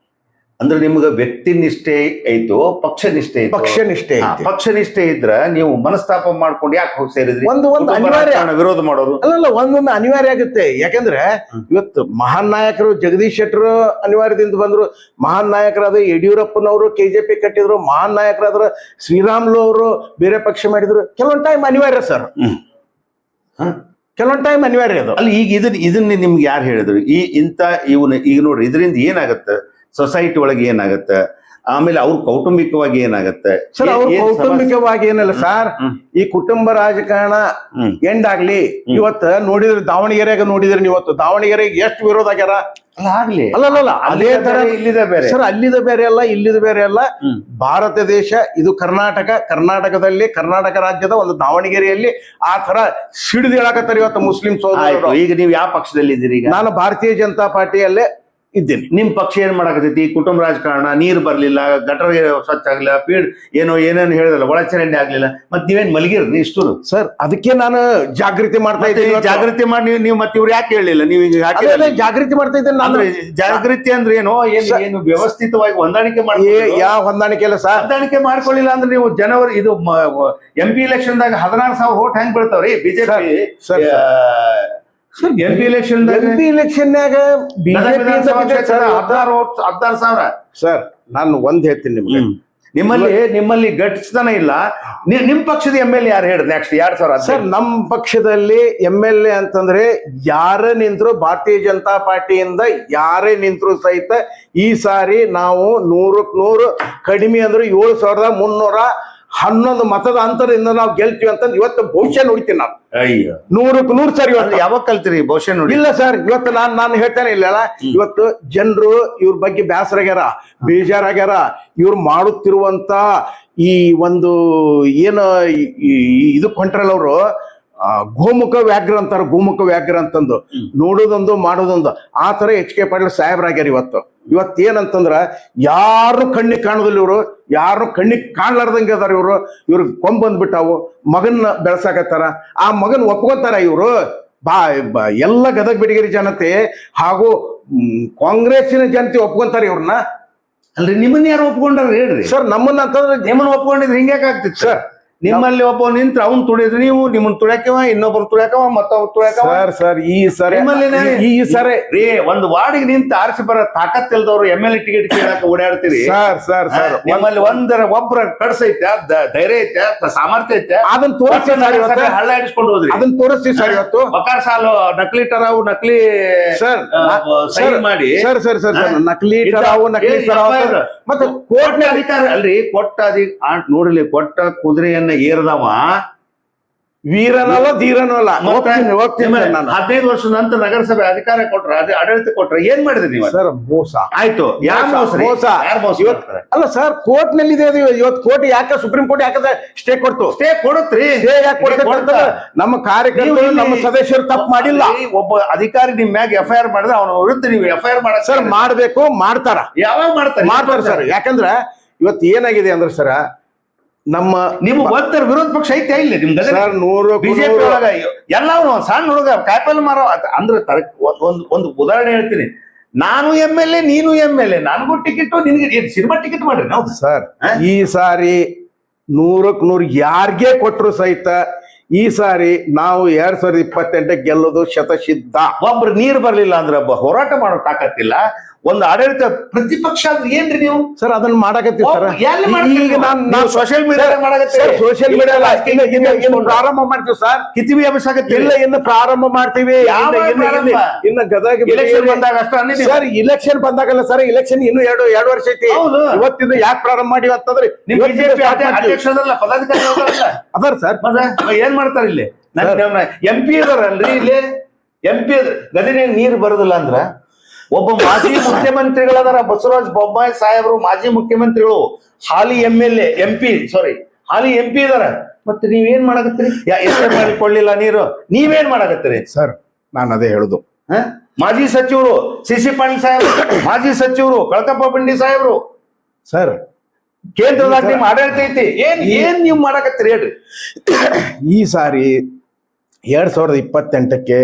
ಅಂದ್ರೆ ನಿಮ್ಗೆ ವ್ಯಕ್ತಿ ನಿಷ್ಠೆ ಐತು, ಪಕ್ಷ ನಿಷ್ಠೆ ಐತು? ಪಕ್ಷ ನಿಷ್ಠೆ ಐತಿ. ಪಕ್ಷ ನಿಷ್ಠೆ ಇದ್ರ ನೀವು ಮನಸ್ತಾಪ ಮಾಡ್ಕೊಂಡು ಯಾಕೆ ಹೋಗಿ ಸೇರಿದ್ರಿ? ಒಂದು ಅನಿವಾರ್ಯ, ವಿರೋಧ ಮಾಡೋರು ಅಲ್ಲಲ್ಲ, ಒಂದೊಂದು ಅನಿವಾರ್ಯ ಆಗುತ್ತೆ. ಯಾಕಂದ್ರೆ ಇವತ್ತು ಮಹಾನ್ ನಾಯಕರು ಜಗದೀಶ್ ಶೆಟ್ಟರು ಅನಿವಾರ್ಯದಿಂದ ಬಂದ್ರು, ಮಹಾನ್ ನಾಯಕರಾದ ಯಡಿಯೂರಪ್ಪನವರು KJP ಕಟ್ಟಿದ್ರು, ಮಹಾನ್ ನಾಯಕರಾದ್ರ ಶ್ರೀರಾಮ್ಲು ಅವರು ಬೇರೆ ಪಕ್ಷ ಮಾಡಿದ್ರು. ಕೆಲವೊಂದು ಟೈಮ್ ಅನಿವಾರ್ಯ ಸರ್, ಕೆಲವೊಂದು ಟೈಮ್ ಅನಿವಾರ್ಯ ಅದು. ಅಲ್ಲಿ ಈಗ ಇದನ್ನ ನಿಮ್ಗೆ ಯಾರು ಹೇಳಿದ್ರು? ಇವನು ಈಗ ನೋಡ್ರಿ, ಇದರಿಂದ ಏನಾಗತ್ತೆ, ಸೊಸೈಟಿ ಒಳಗೆ ಏನಾಗತ್ತೆ, ಆಮೇಲೆ ಅವ್ರ ಕೌಟುಂಬಿಕವಾಗಿ ಏನಾಗತ್ತೆ? ಸರ್ ಅವ್ರ ಕೌಟುಂಬಿಕವಾಗಿ ಏನಲ್ಲ ಸರ್, ಈ ಕುಟುಂಬ ರಾಜಕಾರಣ ಎಂಡ್ ಆಗ್ಲಿ. ಇವತ್ತು ನೋಡಿದ್ರೆ ದಾವಣಗೆರೆಗೆ ನೋಡಿದ್ರೆ, ಇವತ್ತು ದಾವಣಗೆರೆಗೆ ಎಷ್ಟು ವಿರೋಧ ಆಗ್ಯಾರ. ಆಗ್ಲಿ ಅಲ್ಲಲ್ಲ, ಅದೇ ತರ ಇಲ್ಲಿದೆ ಬೇರೆ ಸರ್, ಅಲ್ಲಿದ ಬೇರೆ ಅಲ್ಲ, ಇಲ್ಲಿದ ಬೇರೆ ಅಲ್ಲ. ಭಾರತ ದೇಶ ಇದು ಕರ್ನಾಟಕದಲ್ಲಿ ಕರ್ನಾಟಕ ರಾಜ್ಯದ ಒಂದು ದಾವಣಗೆರೆಯಲ್ಲಿ ಆ ತರ ಸಿಡಿದು ಹೇಳಕತ್ತಾರೆ ಇವತ್ತು ಮುಸ್ಲಿಂ ಸೋದರರು. ಈಗ ನೀವು ಯಾವ ಪಕ್ಷದಲ್ಲಿ ಇದ್ದೀರಿ? ಈಗ ನಾನು ಭಾರತೀಯ ಜನತಾ ಪಾರ್ಟಿಯಲ್ಲೇ ಇದ್ದೀನಿ. ನಿಮ್ ಪಕ್ಷ ಏನ್ ಮಾಡಕತ್ತೈತಿ? ಕುಟುಂಬ ರಾಜಕಾರಣ, ನೀರ್ ಬರ್ಲಿಲ್ಲ, ಗಟರ್ ಸ್ವಚ್ಛ ಆಗ್ಲಿಲ್ಲ, ಏನೇನು ಹೇಳಿದಲ್ಲ, ಒಳಚರಂಡಿ ಆಗ್ಲಿಲ್ಲ, ಮತ್ ನೀವೇನ್ ಮಲಗಿರ್ರಿ ಇಷ್ಟು? ಸರ್ ಅದಕ್ಕೆ ನಾನು ಜಾಗೃತಿ ಮಾಡ್ತಾ ಇದ್ದೀನಿ. ಜಾಗೃತಿ ಮಾಡಿ ನೀವು ಮತ್ತೆ ಇವ್ರು ಯಾಕೆ ಹೇಳಿಲ್ಲ? ನೀವು ಜಾಗೃತಿ ಮಾಡ್ತಾ ಇದ್ದೇನೆ ನಾನು. ಜಾಗೃತಿ ಅಂದ್ರೆ ಏನು ವ್ಯವಸ್ಥಿತವಾಗಿ ಹೊಂದಾಣಿಕೆ ಮಾಡಿ ಯಾವ ಹೊಂದಾಣಿಕೆ ಇಲ್ಲ ಸರ್. ಹೊಂದಾಣಿಕೆ ಮಾಡ್ಕೊಳ್ಳಿಲ್ಲ ಅಂದ್ರೆ ನೀವು ಜನವರಿ ಇದು MP ಎಲೆಕ್ಷನ್ದಾಗ 16,000 ವೋಟ್ ಹೆಂಗ್ ಬೀಳ್ತಾವ್ರಿ ಬಿಜೆಪಿ? MP ಎಲೆಕ್ಷನ್ಯಾಗ ಬಿಜೆಪಿ 16,000. ಸರ್ ನಾನು ಒಂದ್ ಹೇಳ್ತೀನಿ ನಿಮ್ಗೆ, ನಿಮ್ಮಲ್ಲಿ ಗಟ್ಟಿಸ್ತನ ಇಲ್ಲ. ನಿಮ್ ಪಕ್ಷದ MLA ಯಾರು ಹೇಳಿ ನೆಕ್ಸ್ಟ್ 2000? ಸರ್ ನಮ್ ಪಕ್ಷದಲ್ಲಿ MLA ಅಂತಂದ್ರೆ ಯಾರ ನಿಂತ್ರು, ಭಾರತೀಯ ಜನತಾ ಪಾರ್ಟಿಯಿಂದ ಯಾರೇ ನಿಂತ್ರು ಸಹಿತ ಈ ಸಾರಿ ನಾವು 100ಕ್ಕೆ 100 ಕಡಿಮೆ ಅಂದ್ರೆ 7,311 ಮತದ ಅಂತರದಿಂದ ನಾವು ಗೆಲ್ತೀವಿ ಅಂತ ಇವತ್ತು ಭವಿಷ್ಯ ನೋಡ್ತೀನಿ ನಾನು. 100ಕ್ಕೆ 100 ಸರ್. ಇವತ್ತು ಯಾವಾಗ ಕಲ್ತೀರಿ ಭವಿಷ್ಯ ನೋಡಿ? ಇಲ್ಲ ಸರ್, ಇವತ್ತು ನಾನು ಹೇಳ್ತಾನೆ ಇಲ್ಲ. ಇವತ್ತು ಜನರು ಇವ್ರ ಬಗ್ಗೆ ಬೇಜಾರಾಗ್ಯಾರ. ಇವ್ರು ಮಾಡುತ್ತಿರುವಂತ ಈ ಒಂದು ಏನು ಇದು ಕೊಂಟ್ರಲ್ಲ ಅವರು, ಗೋಮುಖ ವ್ಯಾಘ್ರ ಅಂತಾರ, ಗೋಮುಖ ವ್ಯಾಘ್ರ ಅಂತಂದು ನೋಡೋದೊಂದು ಮಾಡೋದೊಂದು ಆ ತರ HK ಪಾಟೀಲ್ ಸಾಹೇಬ್ರಾಗ್ಯಾರ. ಇವತ್ತು ಏನಂತಂದ್ರ ಯಾರು ಕಣ್ಣಿಗೆ ಕಾಣೋದಿಲ್ಲ ಇವರು, ಯಾರು ಕಣ್ಣಿಗೆ ಕಾಣ್ಲಾರ್ದಂಗೆ ಅದಾರ ಇವ್ರು. ಇವ್ರಿಗೆ ಕೊಂಬ್ ಬಂದ್ಬಿಟ್ಟಾವು, ಮಗನ್ನ ಬೆಳೆಸಾಕತ್ತಾರ, ಆ ಮಗನ್ ಒಪ್ಕೊಂತಾರ ಇವರು. ಎಲ್ಲ ಗದಗ ಬಿಡಗೇರಿ ಜನತೆ ಹಾಗೂ ಕಾಂಗ್ರೆಸ್ಸಿನ ಜನತೆ ಒಪ್ಕೊಂತಾರ ಇವ್ರನ್ನ. ಅಲ್ರಿ ನಿಮ್ಮನ್ನ ಯಾರು ಒಪ್ಕೊಂಡ್ರ ಹೇಳ್ರಿ ಸರ್. ನಮ್ಮನ್ನ ಅಂತಂದ್ರೆ ನಿಮ್ಮನ್ನ ಒಪ್ಕೊಂಡಿದ್ರೆ ಹಿಂಗ್ಯಾಕ ಆಗ್ತಿತ್ತು ಸರ್? ನಿಮ್ಮಲ್ಲಿ ಒಬ್ಬ ನಿಂತ್ರ ಅವ್ನ್ ತುಳಿದ್ರಿ, ನೀವು ನಿಮ್ಮನ್ನ ತುಳ್ಯಾಕವ, ಇನ್ನೊಬ್ರು ತುಳ್ಯಾಕವ, ಮತ್ತೊಬ್ರು ತುಳ್ಯಾಕವ. ಸರ್ ಈ ಸರಿ ಒಂದು ವಾರ್ಡಿಗೆ ನಿಂತ ಆರಿಸಿ ಬರೋ ತಾಕತ್ ಇಲ್ದವ್ರು MLA ಟಿಕೆಟ್ ಕೇಳಾಕ ಓಡಾಡ್ತೀರಿ ಸರ್. ನಿಮ್ಮಲ್ಲಿ ಒಬ್ರ ಕಡ್ಸೈತೆ, ಧೈರ್ಯ ಐತೆ, ಸಾಮರ್ಥ್ಯ ಐತೆ, ಅದನ್ನ ತೋರಿಸ್ತೀವಿ ಸರ್. ಹಳ್ಳ ಹಿಡಿಸ್ಕೊಂಡು ಹೋದ್ರಿ, ಅದನ್ನ ತೋರಿಸ್ತೀವಿ ಸರ್. ಇವತ್ತು ಬಕಾರ ಸಾಲು ನಕಲಿ ಟರಾವು, ನಕಲಿ ಸೈನ್ ಮಾಡಿ ನಕಲಿ ಟರಾವು, ನಕಲಿ ಮತ್ತೆ ಕೋರ್ಟ್ ಅಧಿಕಾರ ಅಲ್ರಿ, ನೋಡ್ರಿ, ಕೊಟ್ಟ ಕುದುರೆಯನ್ನ ಏರ್ದವ ವೀರನಲ್ಲ ಧೀರನಲ್ಲ. 15 ವರ್ಷದ ನಂತರ ನಗರಸಭೆ ಅಧಿಕಾರ ಕೊಟ್ರ, ಆಡಳಿತ ಕೊಟ್ರ, ಏನ್ ಮಾಡಿದ್ರಿ ನೀವು? ಸರ್ ಮೋಸ ಆಯ್ತು. ಮೋಸ ಅಲ್ಲ ಸರ್, ಕೋರ್ಟ್ ನಲ್ಲಿ ಇದೆ. ಇವತ್ತು ಕೋರ್ಟ್ ಯಾಕೆ, ಸುಪ್ರೀಂ ಕೋರ್ಟ್ ಯಾಕಂದ್ರೆ ಸ್ಟೇ ಕೊಡ್ತು? ಸ್ಟೇ ಕೊಡುತ್ರಿ. ಸ್ಟೇ ಯಾಕೆ ಕೊಡ್ತಾರೆ? ನಮ್ಮ ಕಾರ್ಯಕರ್ತರು, ನಮ್ಮ ಸದಸ್ಯರು ತಪ್ಪು ಮಾಡಿಲ್ಲ. ಒಬ್ಬ ಅಧಿಕಾರಿ ನಿಮ್ ಮ್ಯಾಗ FIR ಮಾಡಿದ್ರೆ ಅವನ ವಿರುದ್ಧ ನೀವು FIR ಮಾಡ ಸರ್. ಮಾಡ್ಬೇಕು, ಮಾಡ್ತಾರ. ಯಾವಾಗ ಮಾಡ್ತಾರ ಸರ್? ಯಾಕಂದ್ರೆ ಇವತ್ತು ಏನಾಗಿದೆ ಅಂದ್ರೆ ಸರ್, ನಮ್ಮ ನೀವು ಒಂಥರ ವಿರೋಧ ಪಕ್ಷ ಐತೆ ಇಲ್ಲ ನಿಮ್ಗೆ? ಬಿಜೆಪಿ ಒಳಗ ಎಲ್ಲಾರು ಸಣ್ಣ ಹುಡುಗ ಕಾಯಿಪಲ್ಲೆ ಮಾರೋ ಅಂದ್ರೆ ಒಂದು ಉದಾಹರಣೆ ಹೇಳ್ತೀನಿ. ನಾನು MLA, ನೀನು MLA, ನನಗೂ ಟಿಕೆಟ್, ನಿನ್ಗೆ ಸಿನಿಮಾ ಟಿಕೆಟ್ ಮಾಡ್ರಿ ನಾವು. ಸರ್ ಈ ಸಾರಿ 100ಕ್ಕೆ 100 ಯಾರಿಗೆ ಕೊಟ್ರು ಸಹಿತ ಈ ಸಾರಿ ನಾವು 2028 ಗೆಲ್ಲೋದು ಶತಸಿದ್ಧ. ಒಬ್ರು ನೀರ್ ಬರ್ಲಿಲ್ಲ ಅಂದ್ರೆ ಹೋರಾಟ ಮಾಡೋ ತಾಕತ್ತಿಲ್ಲ. ಒಂದು ಆಡಳಿತ ಪ್ರತಿಪಕ್ಷ ಅಂದ್ರೆ ಏನ್ರಿ ನೀವು? ಸರ್ ಅದನ್ನ ಮಾಡಕತ್ತೀವಿ ಸರ್. ಈಗ ನಾನು ಸೋಷಿಯಲ್ ಮೀಡಿಯಾ ಸೋಷಿಯಲ್ ಮೀಡಿಯಾ ಪ್ರಾರಂಭ ಮಾಡ್ತೀವಿ ಸರ್. ಕಿತಿವಿ ಅಭಿಷೇಕ ಇಲ್ಲ, ಇನ್ನು ಪ್ರಾರಂಭ ಮಾಡ್ತೀವಿ. ಇನ್ನು ಗದಗ ಎಲೆಕ್ಷನ್ ಬಂದಾಗ ಅಷ್ಟೇ ಸರ್. ಇಲೆಕ್ಷನ್ ಬಂದಾಗಲ್ಲ ಸರ್, ಇಲೆಕ್ಷನ್ ಇನ್ನು 2 ವರ್ಷ ಐತಿ. ಇವತ್ತಿಂದ ಯಾಕೆ ಪ್ರಾರಂಭ ಮಾಡಿವಿ ಅಂತಂದ್ರೆ ಬಿಜೆಪಿ ಅಧ್ಯಕ್ಷರಲ್ಲ, ಪದಾಧಿಕಾರಿ ಅದಾರ ಸರ್. ಏನ್ ಮಾಡ್ತಾರೆ ಇಲ್ಲಿ? MP ಇದಾರಲ್ರಿ, ಇಲ್ಲಿ MP ಗದಗ ನೀರು ಬರೋದಿಲ್ಲ ಅಂದ್ರ ಒಬ್ಬ ಮಾಜಿ ಮುಖ್ಯಮಂತ್ರಿಗಳದಾರ, ಬಸವರಾಜ ಬೊಮ್ಮಾಯಿ ಸಾಹೇಬರು ಮಾಜಿ ಮುಖ್ಯಮಂತ್ರಿಗಳು, ಹಾಲಿ ಹಾಲಿ MP ಇದಾರ. ಮತ್ತೆ ನೀವೇನ್ ಮಾಡಕತ್ತೀರಿ? ಮಾಡಿಕೊಳ್ಳಿಲ್ಲ ನೀರು, ನೀವೇನ್ ಮಾಡಕತ್ತೀರಿ? ಸರ್ ನಾನು ಅದೇ ಹೇಳುದು, ಮಾಜಿ ಸಚಿವರು ಸಿ ಪಾಟೀಲ್ ಸಾಹೇಬ್ರು, ಮಾಜಿ ಸಚಿವರು ಕಳಕಪ್ಪ ಬಂಡಿ ಸಾಹೇಬ್ರು, ಸರ್ ಕೇಂದ್ರದಾಗ ನಿಮ್ ಆಡಳಿತ ಐತಿ. ಏನ್ ನೀವು ಮಾಡಕತ್ತೀರಿ ಹೇಳ್ರಿ. ಈ ಸಾರಿ 2028ಕ್ಕೆ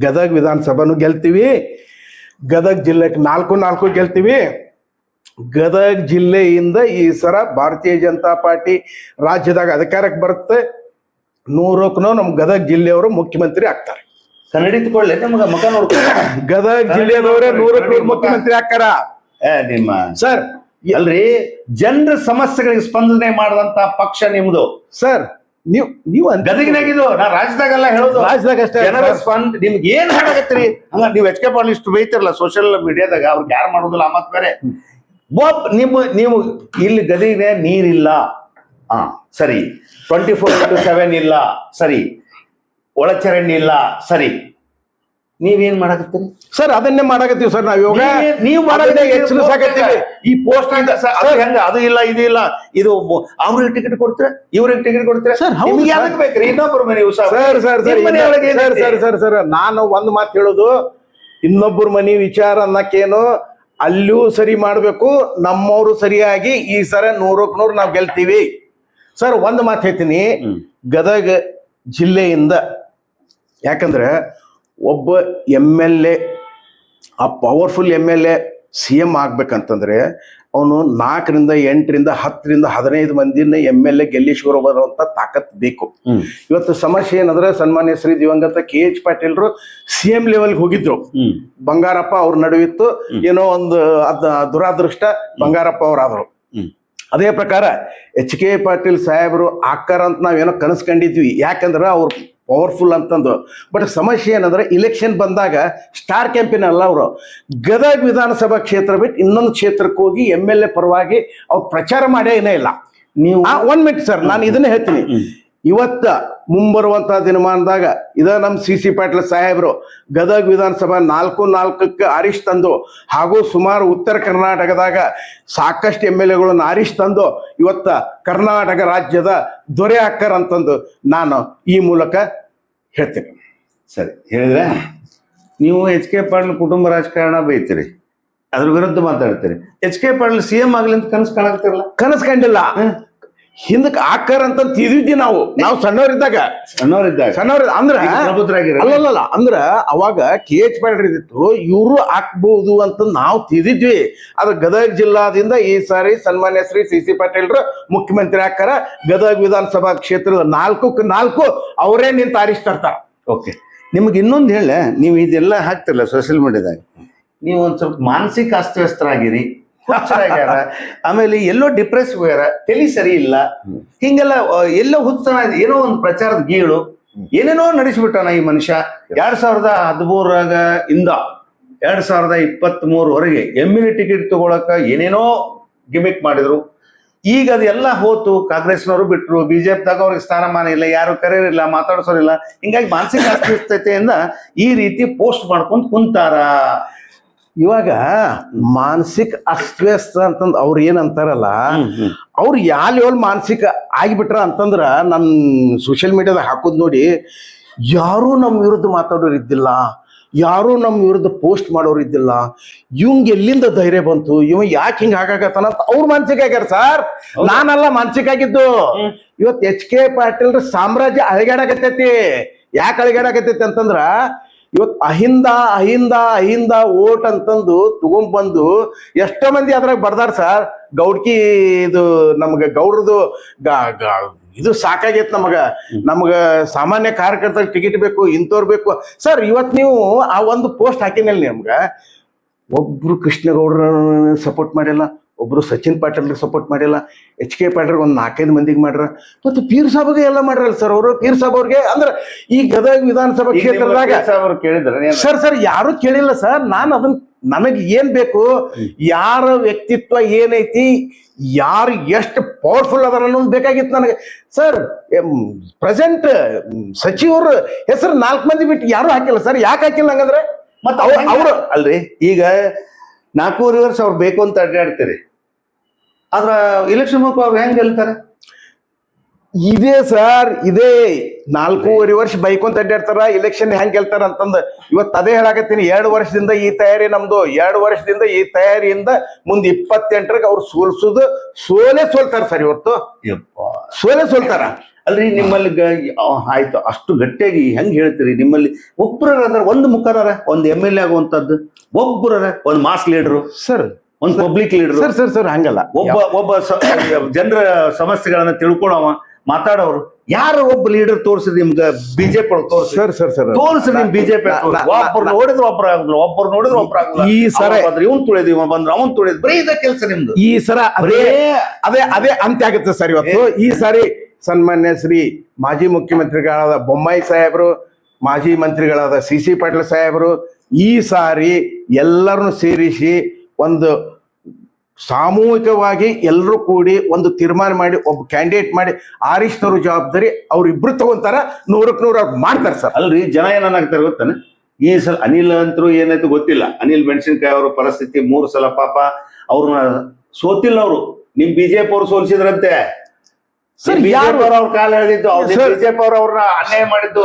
ಗದಗ ವಿಧಾನಸಭಾನು ಗೆಲ್ತೀವಿ, ಗದಗ ಜಿಲ್ಲೆಗೆ 4 ಗೆಲ್ತೀವಿ. ಗದಗ ಜಿಲ್ಲೆಯಿಂದ ಈ ಸರ ಭಾರತೀಯ ಜನತಾ ಪಾರ್ಟಿ ರಾಜ್ಯದಾಗ ಅಧಿಕಾರಕ್ಕೆ ಬರುತ್ತೆ. 100ಕ್ಕೂ ನಮ್ಮ ಗದಗ ಜಿಲ್ಲೆಯವರು ಮುಖ್ಯಮಂತ್ರಿ ಆಗ್ತಾರೆ. ಕನ್ನಡಿತ್ಕೊಳ್ಳಿ ನಿಮ್ಗ ಮಕ ನೋಡ್ಕೊಳ್ಳಿ. ಗದಗ ಜಿಲ್ಲೆಯದವರೇ 100ಕ್ಕೆ ಮುಖ್ಯಮಂತ್ರಿ ಆಗ್ತಾರ. ನಿಮ್ಮ ಸರ್ ಅಲ್ರಿ, ಜನರ ಸಮಸ್ಯೆಗಳಿಗೆ ಸ್ಪಂದನೆ ಮಾಡದಂತ ಪಕ್ಷ ನಿಮ್ದು ಸರ್. ನೀವು ಗದಗಿನಾಗಿದ್ದು ನಾ ರಾಜ್ಯದಾಗೆಲ್ಲ ಹೇಳೋದು, ರಾಜ್ಯದಾಗ ಅಷ್ಟೇ ಜನರ ನಿಮ್ಗೆ ಏನ್ ಹಾಳಾಗತ್ತೀರಿ. ಹಂಗ ನೀವು ಎಚ್ ಕೆ ಪಾಟೀಲ್ ಇಷ್ಟು ಬೈತಿರಲ್ಲ ಸೋಷಿಯಲ್ ಮೀಡಿಯಾದಾಗ, ಅವ್ರಿಗೆ ಯಾರು ಮಾಡೋದಿಲ್ಲ ಮತ್ ಬೇರೆ. ನೀವು ಇಲ್ಲಿ ಗದಗಿನ ನೀರಿಲ್ಲ, ಸರಿ. 24/7 ಇಲ್ಲ, ಸರಿ. ಒಳಚರಂಡಿ ಇಲ್ಲ, ಸರಿ. ನೀವೇನ್ ಮಾಡಕತ್ತೀರಿ ಸರ್? ಅದನ್ನೇ ಮಾಡಕತ್ತೀವಿ ಸರ್ ನಾವು. ಇವಾಗ ನೀವು ಹೆಚ್ಚಿನ ಸಾಕತ್ತೀವಿ. ಈ ಪೋಸ್ಟ್ ಹೆಂಗ ಅದು ಇಲ್ಲ ಇದು ಇಲ್ಲ, ಇದು ಅವ್ರಿಗೆ ಟಿಕೆಟ್ ಕೊಡ್ತೀರ, ಇವ್ರಿಗೆ ಟಿಕೆಟ್ ಕೊಡ್ತೀರ. ನಿಮ್ಗೆ ಯಾವ್ದಕ್ ಬೇಕ್ರಿ ಇನ್ನೊಬ್ಬರ ಮನೆ? ಸರ್ ನಾನು ಒಂದ್ ಮಾತು ಹೇಳೋದು, ಇನ್ನೊಬ್ಬರ ಮನಿ ವಿಚಾರ ಅನ್ನಕ್ಕೇನು, ಅಲ್ಲೂ ಸರಿ ಮಾಡ್ಬೇಕು, ನಮ್ಮವರು ಸರಿಯಾಗಿ ಈ ಸರ 100ಕ್ಕೆ 100 ನಾವು ಗೆಲ್ತೀವಿ ಸರ್. ಒಂದು ಮಾತು ಹೇಳ್ತೀನಿ, ಗದಗ ಜಿಲ್ಲೆಯಿಂದ ಯಾಕಂದ್ರೆ ಒಬ್ಬ MLA, ಆ ಪವರ್ಫುಲ್ MLA CM ಆಗ್ಬೇಕಂತಂದ್ರೆ ಅವನು 4ರಿಂದ 8ರಿಂದ 10ರಿಂದ 15 ಮಂದಿನ MLA ಗೆಲ್ಲಿಸ್ಕೊರೋ ಬರುವಂತ ತಾಕತ್ ಬೇಕು. ಇವತ್ತು ಸಮಸ್ಯೆ ಏನಂದ್ರೆ, ಸನ್ಮಾನ್ಯ ಶ್ರೀ ದಿವಂಗತ KH ಪಾಟೀಲ್ರು CM ಲೆವೆಲ್ಗೆ ಹೋಗಿದ್ರು. ಬಂಗಾರಪ್ಪ ಅವ್ರ ನಡುವಿತ್ತು, ಏನೋ ಒಂದು ದುರಾದೃಷ್ಟ, ಬಂಗಾರಪ್ಪ ಅವ್ರಾದ್ರು. ಅದೇ ಪ್ರಕಾರ HK ಪಾಟೀಲ್ ಸಾಹೇಬರು ಆಕಾರ ಅಂತ ನಾವೇನೋ ಕನಸ್ಕೊಂಡಿದ್ವಿ, ಯಾಕಂದ್ರೆ ಅವ್ರು ಪವರ್ಫುಲ್ ಅಂತಂದು. ಬಟ್ ಸಮಸ್ಯೆ ಏನಂದ್ರೆ, ಇಲೆಕ್ಷನ್ ಬಂದಾಗ ಸ್ಟಾರ್ ಕ್ಯಾಂಪೇನ್ ಅಲ್ಲ, ಅವರು ಗದಗ ವಿಧಾನಸಭಾ ಕ್ಷೇತ್ರ ಬಿಟ್ಟು ಇನ್ನೊಂದು ಕ್ಷೇತ್ರಕ್ಕೆ ಹೋಗಿ MLA ಪರವಾಗಿ ಅವ್ರು ಪ್ರಚಾರ ಮಾಡೇ ಏನೇ ಇಲ್ಲ. ನೀವು 1 ಮಿನಿಟ್ ಸರ್, ನಾನು ಇದನ್ನೇ ಹೇಳ್ತೀನಿ. ಇವತ್ತ ಮುಂಬರುವಂತಹ ದಿನಮಾನದಾಗ ನಮ್ಮ CC ಪಾಟೀಲ್ ಸಾಹೇಬರು ಗದಗ ವಿಧಾನಸಭಾ 4-4ಕ್ಕೆ ಆರಿಸ್ ತಂದು, ಹಾಗೂ ಸುಮಾರು ಉತ್ತರ ಕರ್ನಾಟಕದಾಗ ಸಾಕಷ್ಟು MLAಗಳನ್ನು ಆರಿಸ್ ತಂದು ಇವತ್ತ ಕರ್ನಾಟಕ ರಾಜ್ಯದ ದೊರೆ ಹಾಕರ್ ಅಂತಂದು ನಾನು ಈ ಮೂಲಕ ಹೇಳ್ತೀನಿ. ಸರಿ ಹೇಳಿದ್ರೆ, ನೀವು HK ಪಾಟೀಲ್ ಕುಟುಂಬ ರಾಜಕಾರಣ ಬೈತೀರಿ, ಅದ್ರ ವಿರುದ್ಧ ಮಾತಾಡ್ತೀರಿ. HK ಪಾಟೀಲ್ CM ಆಗ್ಲಿ ಅಂತ ಕನಸು ಕಾಣಕ್ತಿರಲ್ಲ? ಕನಸು ಕಂಡಿಲ್ಲ. ಹಿಂದಕ್ಕೆ ಆಕಾರ ಅಂತ ತಿದ್ದಿದ್ವಿ ನಾವು ಸಣ್ಣವರಿದ್ದಾಗ ಅಂದ್ರ ಅಲ್ಲಲ್ಲ, ಅಂದ್ರ ಅವಾಗ KH ಪಾಟೀಲ್ ಇದ್ದಿತ್ತು, ಇವರು ಹಾಕ್ಬಹುದು ಅಂತ ನಾವು ತಿದ್ದಿದ್ವಿ. ಅದ್ರ ಗದಗ ಜಿಲ್ಲಾದಿಂದ ಈ ಸಾರಿ ಸನ್ಮಾನ್ಯ ಶ್ರೀ CC ಪಾಟೀಲ್ರು ಮುಖ್ಯಮಂತ್ರಿ ಹಾಕಾರ. ಗದಗ ವಿಧಾನಸಭಾ ಕ್ಷೇತ್ರದ 4ಕ್ಕೆ 4 ಅವರೇ ನಿಂತು ಆರಿಸ್ತಾರ. ಓಕೆ, ನಿಮ್ಗೆ ಇನ್ನೊಂದು ಹೇಳ, ನೀವು ಇದೆಲ್ಲ ಹಾಕ್ತಿರಲ್ಲ ಸೋಷಿಯಲ್ ಮೀಡಿಯಾದಾಗ, ನೀವು ಒಂದ್ ಸ್ವಲ್ಪ ಮಾನಸಿಕ ಅಸ್ತವ್ಯಸ್ತರಾಗಿರಿ, ಆಮೇಲೆ ಎಲ್ಲೋ ಡಿಪ್ರೆಸ್ ಹೋಗ್ಯಾರ, ತಲೆ ಸರಿ ಇಲ್ಲ, ಹಿಂಗೆಲ್ಲ ಎಲ್ಲೋ ಹುಚ್ಚನ, ಏನೋ ಒಂದು ಪ್ರಚಾರದ ಗೀಳು ಏನೇನೋ ನಡೆಸಿಬಿಟ್ಟಾನ ಈ ಮನುಷ್ಯ. 2013 ಇಂದ 2023 MLA ಟಿಕೆಟ್ ತಗೊಳಕ ಏನೇನೋ ಗಿಮಿಕ್ ಮಾಡಿದ್ರು. ಈಗ ಅದೆಲ್ಲ ಹೋತು, ಕಾಂಗ್ರೆಸ್ನವರು ಬಿಟ್ರು, BJPದಾಗ ಅವ್ರಿಗೆ ಸ್ಥಾನಮಾನ ಇಲ್ಲ, ಯಾರು ಕರೆಯರಿಲ್ಲ, ಮಾತಾಡ್ಸೋರಿಲ್ಲ. ಹಿಂಗಾಗಿ ಮಾನಸಿಕ ಅಸ್ವಸ್ಥತೆಯಿಂದ ಈ ರೀತಿ ಪೋಸ್ಟ್ ಮಾಡ್ಕೊಂಡ್ ಕುಂತಾರ. ಇವಾಗ ಮಾನಸಿಕ ಅಸ್ವಸ್ಥ ಅಂತಂದ್ ಅವ್ರು ಏನಂತಾರಲ್ಲ, ಅವ್ರು ಲೆವೆಲ್ ಮಾನಸಿಕ ಆಗಿಬಿಟ್ರ ಅಂತಂದ್ರ, ನನ್ ಸೋಷಿಯಲ್ ಮೀಡಿಯಾದಾಗ ಹಾಕೋದ್ ನೋಡಿ, ಯಾರೂ ನಮ್ಮ ವಿರುದ್ಧ ಮಾತಾಡೋರು ಇದ್ದಿಲ್ಲ, ಯಾರೂ ನಮ್ಮ ವಿರುದ್ಧ ಪೋಸ್ಟ್ ಮಾಡೋರು ಇದ್ದಿಲ್ಲ. ಇವಂಗೆ ಎಲ್ಲಿಂದ ಧೈರ್ಯ ಬಂತು, ಇವ ಯಾಕೆ ಹಿಂಗ ಆಗಾಕತ್ತಾನ ಅಂತ ಅವ್ರು ಮಾನಸಿಕ ಆಗ್ಯಾರ ಸರ್. ನಾನಲ್ಲ ಮಾನಸಿಕ ಆಗಿದ್ದು. ಇವತ್ತು HK ಪಾಟೀಲ್ ಸಾಮ್ರಾಜ್ಯ ಅಳಿಗಾಡಕತ್ತೈತಿ. ಯಾಕೆ ಅಳಿಗಾಡಕತ್ತೈತಿ ಅಂತಂದ್ರ, ಇವತ್ತು ಅಹಿಂದ ಓಟ್ ಅಂತಂದು ತಗೊಂಡ್ಬಂದು ಎಷ್ಟೋ ಮಂದಿ ಅದ್ರಾಗ ಬರ್ದಾರ ಸರ್. ಗೌಡ್ಕಿ ಇದು ನಮ್ಗೆ ಗೌಡ್ರದು ಇದು ಸಾಕಾಗೈತ್ ನಮಗ ಸಾಮಾನ್ಯ ಕಾರ್ಯಕರ್ತರ ಟಿಕೆಟ್ ಬೇಕು, ಇಂಥವ್ರು ಬೇಕು ಸರ್. ಇವತ್ತು ನೀವು ಆ ಒಂದು ಪೋಸ್ಟ್ ಹಾಕಿನಲ್ಲಿ ನಮ್ಗ ಒಬ್ರು ಕೃಷ್ಣಗೌಡ್ರ ಸಪೋರ್ಟ್ ಮಾಡಿಲ್ಲ, ಒಬ್ರು ಸಚಿನ್ ಪಾಟೀಲ್ ಸಪೋರ್ಟ್ ಮಾಡಿಲ್ಲ, HK ಪಾಟೀಲ್ ಒಂದು 4-5 ಮಂದಿಗೆ ಮಾಡ್ರ, ಮತ್ತು ಪೀರ್ ಸಾಬ್ಗೆ ಎಲ್ಲ ಮಾಡ್ರಲ್ಲ ಸರ್. ಅವರು ಪೀರ್ ಸಾಬ್ ಅವ್ರಿಗೆ ಅಂದ್ರೆ ಈ ಗದಗ ವಿಧಾನಸಭಾ ಕ್ಷೇತ್ರದಾಗ ಸರ್ ಯಾರು ಕೇಳಿಲ್ಲ ಸರ್. ನಾನು ಅದನ್ನ ನನಗೆ ಏನ್ ಬೇಕು, ಯಾರ ವ್ಯಕ್ತಿತ್ವ ಏನೈತಿ, ಯಾರು ಎಷ್ಟು ಪವರ್ಫುಲ್ ಅದಾರ ಅನ್ನೋದು ಬೇಕಾಗಿತ್ತು ನನಗೆ ಸರ್. ಪ್ರೆಸೆಂಟ್ ಸಚಿವರ ಹೆಸರು 4 ಮಂದಿ ಬಿಟ್ಟು ಯಾರು ಹಾಕಿಲ್ಲ ಸರ್. ಯಾಕೆ ಹಾಕಿಲ್ಲ ಹಂಗಂದ್ರೆ? ಮತ್ತೆ ಅವರು ಅಲ್ರಿ, ಈಗ 4 ರಿವರ್ಸ್ ಅವ್ರು ಬೇಕು ಅಂತ ಅಡ್ಡಾಡ್ತೀರಿ, ಆದ್ರ ಇಲೆಕ್ಷನ್ ಅವ್ರು ಹೆಂಗ್ ಗೆಲ್ತಾರೆ? ಇದೇ ಸರ್ ಇದೇ 4.5 ವರ್ಷ ಬೈಕೊಂತ ಅಡ್ಡಾಡ್ತಾರ ಎಲೆಕ್ಷನ್ ಹೆಂಗ್ ಗೆಲ್ತಾರ ಅಂತಂದ ಇವತ್ತು ಅದೇ ಹೇಳಾಕತ್ತೀನಿ. 2 ವರ್ಷದಿಂದ ಈ ತಯಾರಿ ನಮ್ದು. 2 ವರ್ಷದಿಂದ ಈ ತಯಾರಿಯಿಂದ ಮುಂದ್ 28ರಿಗೆ ಅವ್ರು ಸೋಲ್ತಾರ ಸರ್. ಇವತ್ತು ಸೋಲ್ತಾರ. ಅಲ್ರಿ ನಿಮ್ಮಲ್ಲಿ ಆಯ್ತು, ಅಷ್ಟು ಗಟ್ಟಿಯಾಗಿ ಹೆಂಗ್ ಹೇಳ್ತೀರಿ? ನಿಮ್ಮಲ್ಲಿ ಒಬ್ಬರ ಒಂದು ಮುಖರ, ಒಂದು MLA ಆಗುವಂತದ್ದು, ಒಬ್ಬರ ಒಂದು ಮಾಸ್ ಲೀಡರು ಸರ್, ಒಂದು ಪಬ್ಲಿಕ್ ಲೀಡರ್ ಸರ್ ಹಂಗಲ್ಲ. ಒಬ್ಬ ಜನರ ಸಮಸ್ಯೆಗಳನ್ನ ತಿಳ್ಕೊಳ್ಳೋವ, ಮಾತಾಡೋರು ಯಾರು ಒಬ್ಬ ಲೀಡರ್ ತೋರಿಸಿದ್ ನಿಮ್ಗ? ಬಿಜೆಪಿ ತೋರಿಸಿ ತೋರಿಸಿ ನಿಮ್ ಬಿಜೆಪಿ ಒಬ್ಬರು ನೋಡಿದ್ರು ಒಬ್ಬರು ಆಗಲ್ಲ, ಒಬ್ಬರು ನೋಡಿದ್ರು ಒಬ್ಬರು ಆಗಲ್ಲ. ಈ ಸರ ಇವನ್ ತುಳಿದ್ ಇವ ಬಂದ್ರು ಅವನ್ ತುಳಿದ್, ಬರೀ ಇದ ಕೆಲಸ ನಿಮ್ದು. ಈ ಸರ ಅದೇ ಅಂತ್ಯ ಆಗುತ್ತೆ ಸರ್ ಇವತ್ತು. ಈ ಸಾರಿ ಸನ್ಮಾನ್ಯ ಶ್ರೀ ಮಾಜಿ ಮುಖ್ಯಮಂತ್ರಿಗಳಾದ ಬೊಮ್ಮಾಯಿ ಸಾಹೇಬರು, ಮಾಜಿ ಮಂತ್ರಿಗಳಾದ CC ಪಾಟೀಲ್ ಸಾಹೇಬರು ಈ ಸಾರಿ ಎಲ್ಲರನ್ನು ಸೇರಿಸಿ ಒಂದು ಸಾಮೂಹಿಕವಾಗಿ ಎಲ್ಲರೂ ಕೂಡಿ ಒಂದು ತೀರ್ಮಾನ ಮಾಡಿ ಒಬ್ಬ ಕ್ಯಾಂಡಿಡೇಟ್ ಮಾಡಿ ಆರಿಸಿದವ್ರ ಜವಾಬ್ದಾರಿ ಅವ್ರಿಬ್ರು ತಗೊಂತಾರ. 100ಕ್ಕೆ 100 ಅವ್ರು ಮಾಡ್ತಾರೆ ಸರ್. ಅಲ್ರಿ ಜನ ಏನಾಗ್ತಾರೆ ಗೊತ್ತಾನೆ? ಈ ಸಲ ಅನಿಲ್ ಅಂತರೂ ಏನಾಯ್ತು ಗೊತ್ತಿಲ್ಲ. ಅನಿಲ್ ಮೆಣಸಿನಕಾಯಿ ಅವರ ಪರಿಸ್ಥಿತಿ 3 ಸಲ ಪಾಪ ಅವ್ರನ್ನ ಸೋತಿಲ್ಲ. ಅವರು ನಿಮ್ ಬಿಜೆಪಿ ಅವ್ರು ಸೋಲ್ಸಿದ್ರಂತೆ ಸರ್. ಬಿಜೆಪಿ ಅವ್ರ ಕಾಲ ಎಳೆದಿದ್ದು, ಬಿಜೆಪಿ ಅವ್ರನ್ನ ಅನ್ಯಾಯ ಮಾಡಿದ್ದು,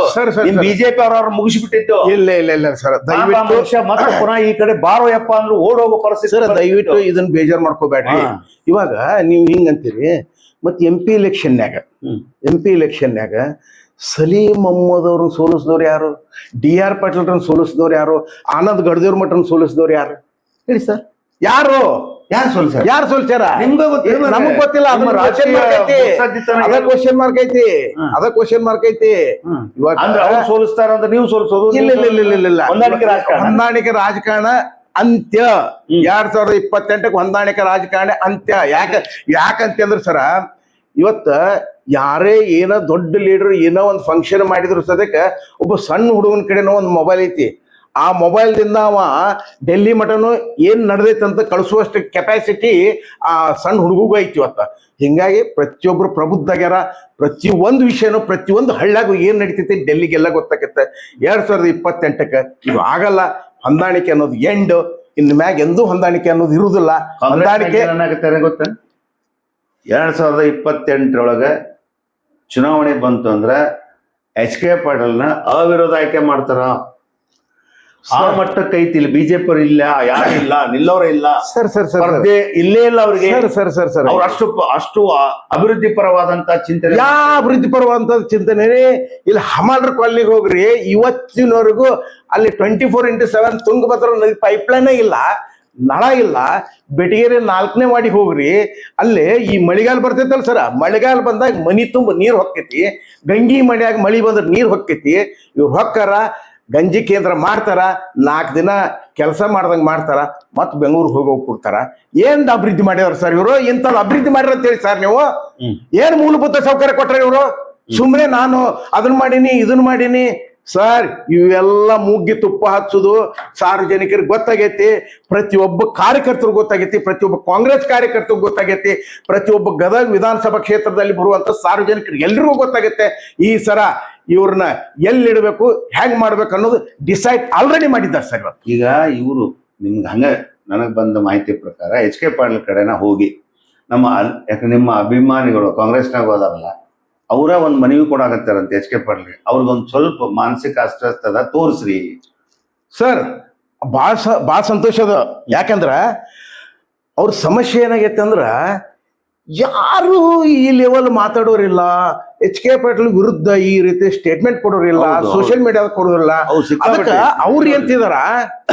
ಬಿಜೆಪಿ ಅವ್ರವ್ರ ಮುಗಿಸ್ಬಿಟ್ಟಿದ್ದು. ಇಲ್ಲ ಸರ್, ದಯವಿಟ್ಟು ಮತ್ತೆ ಪುನಃ ಈ ಕಡೆ ಬಾರೋ ಯಪ್ಪ ಅಂದ್ರೆ ಓಡೋಗೋ ಪರಿಸ್ಥಿತಿ ಸರ್. ದಯವಿಟ್ಟು ಇದನ್ನ ಬೇಜಾರ್ ಮಾಡ್ಕೋಬೇಡ್ರಿ. ಇವಾಗ ನೀವು ಹಿಂಗಂತೀರಿ. ಮತ್ತೆ MP ಎಲೆಕ್ಷನ್ಯಾಗ ಸಲೀಂ ಅಹ್ಮದ್ ಅವ್ರನ್ನ ಸೋಲಿಸಿದವ್ರು ಯಾರು? DR ಪಾಟೀಲ್ರನ್ನ ಸೋಲಿಸಿದವ್ರು ಯಾರು? ಆನಂದ್ ಗಡ್ದೇವ್ರ ಮಠನ ಸೋಲಿಸಿದವ್ರು ಯಾರು ಹೇಳಿ ಸರ್? ಯಾರು ಸೋಲ್ಸ್ಯಾರ? ನಮಗ್ ಗೊತ್ತಿಲ್ಲ. ಅದ ಕ್ವಶನ್ ಮಾರ್ಕ್ ಐತಿ. ಇವಾಗ ಸೋಲಿಸ್ತಾರ ಅಂತ ನೀವು ಸೋಲಿಸೋದು? ಇಲ್ಲ. ಹೊಂದಾಣಿಕೆ ರಾಜಕಾರಣ ಅಂತ್ಯ. 2028ಕ್ಕೆ ಹೊಂದಾಣಿಕೆ ರಾಜಕಾರಣ ಅಂತ್ಯ. ಯಾಕಂತಂದ್ರೆ ಸರ, ಇವತ್ತ ಯಾರೇ ಏನೋ ದೊಡ್ಡ ಲೀಡರ್ ಏನೋ ಒಂದು ಫಂಕ್ಷನ್ ಮಾಡಿದ್ರು ಸದ್ಯಕ್ಕೆ ಒಬ್ಬ ಸಣ್ಣ ಹುಡುಗನ ಕಡೆನೋ ಒಂದು ಮೊಬೈಲ್ ಐತಿ. ಆ ಮೊಬೈಲ್ದಿಂದ ಅವ ಡೆಲ್ಲಿ ಮಟನು ಏನ್ ನಡೆದೈತಂತ ಕಳಿಸುವಷ್ಟು ಕೆಪಾಸಿಟಿ ಆ ಸಣ್ಣ ಹುಡುಗಗೂ ಐತಿ ಇವತ್ತ. ಹಿಂಗಾಗಿ ಪ್ರತಿಯೊಬ್ರು ಪ್ರಬುದ್ಧಾಗ್ಯಾರ. ಪ್ರತಿಯೊಂದು ವಿಷಯನೂ ಪ್ರತಿಯೊಂದು ಹಳ್ಳ್ಯಾಗು ಏನ್ ನಡೀತೈತಿ ಡೆಲ್ಲಿಗೆಲ್ಲ ಗೊತ್ತಾಗತ್ತೆ. 2028ಕ್ಕೆ ಇದು ಆಗಲ್ಲ. ಹೊಂದಾಣಿಕೆ ಅನ್ನೋದು ಎಂಡ್. ಇನ್ ಮ್ಯಾಗ ಎಂದೂ ಹೊಂದಾಣಿಕೆ ಅನ್ನೋದು ಇರುವುದಿಲ್ಲ. ಹೊಂದಾಣಿಕೆ ಏನಾಗುತ್ತೆ ಗೊತ್ತಾ? 2028 ಚುನಾವಣೆ ಬಂತು ಅಂದ್ರೆ HK ಪಾಟೀಲ್ನ ಅವಿರೋಧ ಆಯ್ಕೆ ಮಾಡ್ತಾರ. ಆ ಮಟ್ಟಕ್ಕೆ ಐತಿ. ಇಲ್ಲಿ ಬಿಜೆಪಿ ಅವ್ರು ಇಲ್ಲ, ಯಾರಿಲ್ಲ, ನಿಲ್ಲೋರೇ ಇಲ್ಲ ಸರ್. ಇಲ್ಲೇ ಇಲ್ಲ ಅವ್ರಿಗೆ ಸರ್. ಅವ್ರು ಅಷ್ಟು ಅಭಿವೃದ್ಧಿ ಪರವಾದಂತ ಚಿಂತನೆ, ಅಭಿವೃದ್ಧಿ ಪರವಾದಂತ ಚಿಂತನೆ. ಇಲ್ಲಿ ಹಮಾಲ್ರ ಕಾಲನಿಗೆ ಹೋಗ್ರಿ, ಇವತ್ತಿನವರೆಗೂ ಅಲ್ಲಿ 24x7 ತುಂಗಭದ್ರಾ ನದಿ ಪೈಪ್ಲೈನ್ ಇಲ್ಲ, ನಳ ಇಲ್ಲ. ಬೆಟಗೇರಿ 4ನೇ ವಾರ್ಡಿಗೆ ಹೋಗ್ರಿ, ಅಲ್ಲೇ ಈ ಮಳೆಗಾಲ ಬರ್ತೈತಲ್ಲ ಸರ, ಮಳೆಗಾಲ ಬಂದಾಗ ಮನಿ ತುಂಬ ನೀರ್ ಹೊಕ್ಕೈತಿ. ಗಂಗಿ ಮಳೆಯಾಗ ಮಳಿ ಬಂದ್ರೆ ನೀರ್ ಹೊಕ್ಕೈತಿ. ಇವ್ರು ಹೊಕ್ಕಾರ, ಗಂಜಿ ಕೇಂದ್ರ ಮಾಡ್ತಾರ, 4 ದಿನ ಕೆಲಸ ಮಾಡ್ದಂಗ ಮಾಡ್ತಾರ, ಮತ್ ಬೆಂಗಳೂರು ಹೋಗಿ ಕೊಡ್ತಾರ. ಏನ್ ಅಭಿವೃದ್ಧಿ ಮಾಡ್ಯಾರ ಸರ್ ಇವರು? ಇಂಥದ್ದು ಅಭಿವೃದ್ಧಿ ಮಾಡ್ಯಾರ ಅಂತೇಳಿ ಸರ್ ನೀವು ಏನ್ ಮೂಲಭೂತ ಸೌಕರ್ಯ ಕೊಟ್ರ ಇವರು? ಸುಮ್ಮನೆ ನಾನು ಅದನ್ನ ಮಾಡೀನಿ ಇದನ್ನ ಮಾಡೀನಿ ಸರ್. ಇವೆಲ್ಲ ಮುಗ್ಗಿ ತುಪ್ಪ ಹಚ್ಚುದು ಸಾರ್ವಜನಿಕರಿಗೆ ಗೊತ್ತಾಗೈತಿ. ಪ್ರತಿಯೊಬ್ಬ ಕಾರ್ಯಕರ್ತರಿಗೆ ಗೊತ್ತಾಗೈತಿ. ಪ್ರತಿಯೊಬ್ಬ ಕಾಂಗ್ರೆಸ್ ಕಾರ್ಯಕರ್ತರಿಗೆ ಗೊತ್ತಾಗೈತಿ. ಪ್ರತಿಯೊಬ್ಬ ಗದಗ ವಿಧಾನಸಭಾ ಕ್ಷೇತ್ರದಲ್ಲಿ ಬರುವಂತ ಸಾರ್ವಜನಿಕರಿಗೆ ಎಲ್ರಿಗೂ ಗೊತ್ತಾಗತ್ತೆ. ಈ ಸರ ಇವ್ರನ್ನ ಎಲ್ಲಿಡಬೇಕು, ಹೆಂಗ್ ಮಾಡ್ಬೇಕು ಅನ್ನೋದು ಡಿಸೈಡ್ ಆಲ್ರೆಡಿ ಮಾಡಿದ್ದಾರೆ ಸರ್. ಈಗ ಇವರು ನಿಮ್ಗೆ ಹಂಗ ನನಗೆ ಬಂದ ಮಾಹಿತಿ ಪ್ರಕಾರ HK ಪಾಟೀಲ್ ಕಡೆನ ಹೋಗಿ ಯಾಕಂದ್ರೆ ನಿಮ್ಮ ಅಭಿಮಾನಿಗಳು ಕಾಂಗ್ರೆಸ್ನಾಗ ಹೋದಾರಲ್ಲ, ಅವರ ಒಂದು ಮನವಿ ಕೊಡಾಕತ್ತಾರಂತೆ HK ಪಾಟೀಲ್ಗೆ. ಅವ್ರಿಗೊಂದು ಸ್ವಲ್ಪ ಮಾನಸಿಕ ಅಸ್ವಸ್ಥದ ತೋರಿಸ್ರಿ ಸರ್. ಭಾಳ ಸಂತೋಷ ಅದ. ಯಾಕಂದ್ರ ಅವ್ರ ಸಮಸ್ಯೆ ಏನಾಗೈತೆ ಅಂದ್ರ ಯಾರು ಈ ಲೆವೆಲ್ ಮಾತಾಡೋರಿಲ್ಲ. HK ಪಾಟೀಲ್ ವಿರುದ್ಧ ಈ ರೀತಿ ಸ್ಟೇಟ್ಮೆಂಟ್ ಕೊಡೋರಿಲ್ಲ, ಸೋಷಿಯಲ್ ಮೀಡಿಯಾದ ಕೊಡೋರಿಲ್ಲ. ಅವ್ರು ಎಂತಿದಾರ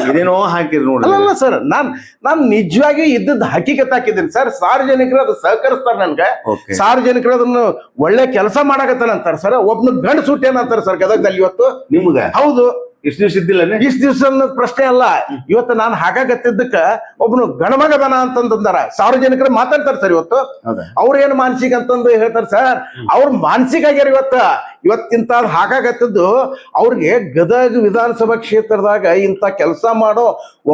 ಇದೇನೋ ಹಾಕಿದ್ರು ನೋಡಿ. ಅಲ್ಲ ಸರ್, ನಾನ್ ನಿಜವಾಗಿ ಇದ್ದದ್ದು ಹಕ್ಕಿಕತ್ ಹಾಕಿದ್ದೀನಿ ಸರ್. ಸಾರ್ವಜನಿಕರು ಅದು ಸಹಕರಿಸ್ತಾರ ನನ್ಗೆ. ಸಾರ್ವಜನಿಕರು ಅದನ್ನ ಒಳ್ಳೆ ಕೆಲಸ ಮಾಡಕತ್ತಾನಂತಾರ ಸರ್. ಒಬ್ನ ಗಂಡ ಸುಟ್ಟ ಏನಂತಾರ ಸರ್ ಗದಗದಲ್ಲಿ ಇವತ್ತು ನಿಮ್ಗ? ಹೌದು. ಇಷ್ಟು ದಿವಸ ಇದ್ದಿಲ್ಲ, ಇಷ್ಟು ದಿವಸ ಅನ್ನೋದು ಪ್ರಶ್ನೆ ಅಲ್ಲ. ಇವತ್ತು ನಾನು ಹಾಗಾಗತ್ತಿದ್ದಕ್ಕ ಒಬ್ನು ಗಣಮಗದನ ಅಂತಂದಾರ ಸಾರ್ವಜನಿಕರು ಮಾತಾಡ್ತಾರ ಸರ್. ಇವತ್ತು ಅವ್ರ ಏನ್ ಮಾನಸಿಕ ಅಂತಂದು ಹೇಳ್ತಾರ ಸರ್. ಅವ್ರ ಮಾನಸಿಕ ಆಗ್ಯಾರ ಇವತ್ತಿಂತ ಹಾಗಾಗತ್ತಿದ್ದು. ಅವ್ರಿಗೆ ಗದಗ ವಿಧಾನಸಭಾ ಕ್ಷೇತ್ರದಾಗ ಇಂತ ಕೆಲಸ ಮಾಡೋ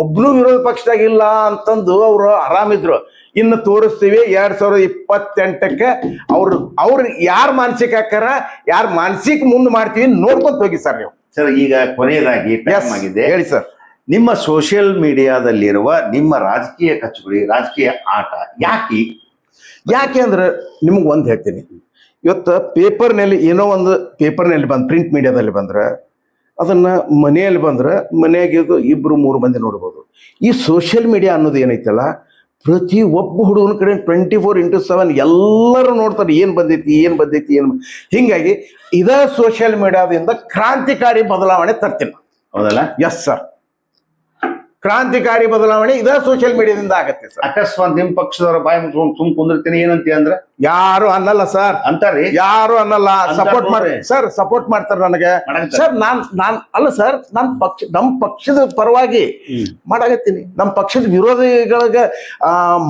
ಒಬ್ನು ವಿರೋಧ ಪಕ್ಷದಾಗ ಇಲ್ಲ ಅಂತಂದು ಅವ್ರು ಆರಾಮಿದ್ರು. ಇನ್ನು ತೋರಿಸ್ತೀವಿ 2028ಕ್ಕೆ ಅವ್ರು ಯಾರು ಮಾನಸಿಕ ಹಾಕಾರ, ಯಾರು ಮಾನಸಿಕ ಮುಂದೆ ಮಾಡ್ತೀವಿ ನೋಡ್ಕೊಂತ ಹೋಗಿ ಸರ್ ನೀವು. ಸರ್, ಈಗ ಕೊನೆಯದಾಗಿ ಆಗಿದೆ ಹೇಳಿ ಸರ್, ನಿಮ್ಮ ಸೋಷಿಯಲ್ ಮೀಡಿಯಾದಲ್ಲಿರುವ ನಿಮ್ಮ ರಾಜಕೀಯ ಕಚಗುಳಿ, ರಾಜಕೀಯ ಆಟ ಯಾಕೆ ಅಂದ್ರೆ ನಿಮ್ಗೆ ಒಂದ್ ಹೇಳ್ತೀನಿ. ಇವತ್ತು ಪೇಪರ್ನಲ್ಲಿ ಏನೋ ಒಂದು ಪೇಪರ್ನಲ್ಲಿ ಬಂದು ಪ್ರಿಂಟ್ ಮೀಡಿಯಾದಲ್ಲಿ ಬಂದ್ರೆ ಅದನ್ನ ಮನೆಯಲ್ಲಿ ಬಂದ್ರೆ ಮನೆಯಾಗಿದ್ದು 2-3 ಮಂದಿ ನೋಡ್ಬೋದು. ಈ ಸೋಷಿಯಲ್ ಮೀಡಿಯಾ ಅನ್ನೋದು ಏನೈತಲ್ಲ, ಪ್ರತಿ ಒಬ್ಬ ಹುಡುಗನ ಕಡೆ 24x7 ಎಲ್ಲರೂ ನೋಡ್ತಾರೆ, ಏನು ಬಂದೈತಿ. ಹಿಂಗಾಗಿ ಇದೇ ಸೋಷಿಯಲ್ ಮೀಡಿಯಾದಿಂದ ಕ್ರಾಂತಿಕಾರಿ ಬದಲಾವಣೆ ತರ್ತೀನಿ. ಹೌದಲ್ಲ? ಎಸ್ ಸರ್, ಕ್ರಾಂತಿಕಾರಿ ಬದಲಾವಣೆ ಇದೇ ಸೋಷಿಯಲ್ ಮೀಡಿಯಾದಿಂದ ಆಗತ್ತೆ ಸರ್. ಅಕಸ್ಮಾತ್ ನಿಮ್ ಪಕ್ಷದವರ ಬಾಯಿ ಸುಮ್ ಕುಂದಿರ್ತೀನಿ ಏನಂತೀಯ ಅಂದ್ರೆ ಯಾರು ಅನ್ನಲ್ಲ ಸರ್, ಅಂತಾರ್ರಿ, ಯಾರು ಅನ್ನಲ್ಲ. ಸಪೋರ್ಟ್ ನೋಡ್ರಿ. ಸರ್, ಸಪೋರ್ಟ್ ಮಾಡ್ತಾರೆ ನನಗೆ ಮಾಡಂತಾರ. ಸರ್. ನಾನ್ ಅಲ್ಲ ಸರ್, ನಮ್ಮ ಪಕ್ಷದ ಪರವಾಗಿ ಮಾಡಾಕತ್ತೀನಿ. ನಮ್ಮ ಪಕ್ಷದ ವಿರೋಧಿಗಳಿಗೆ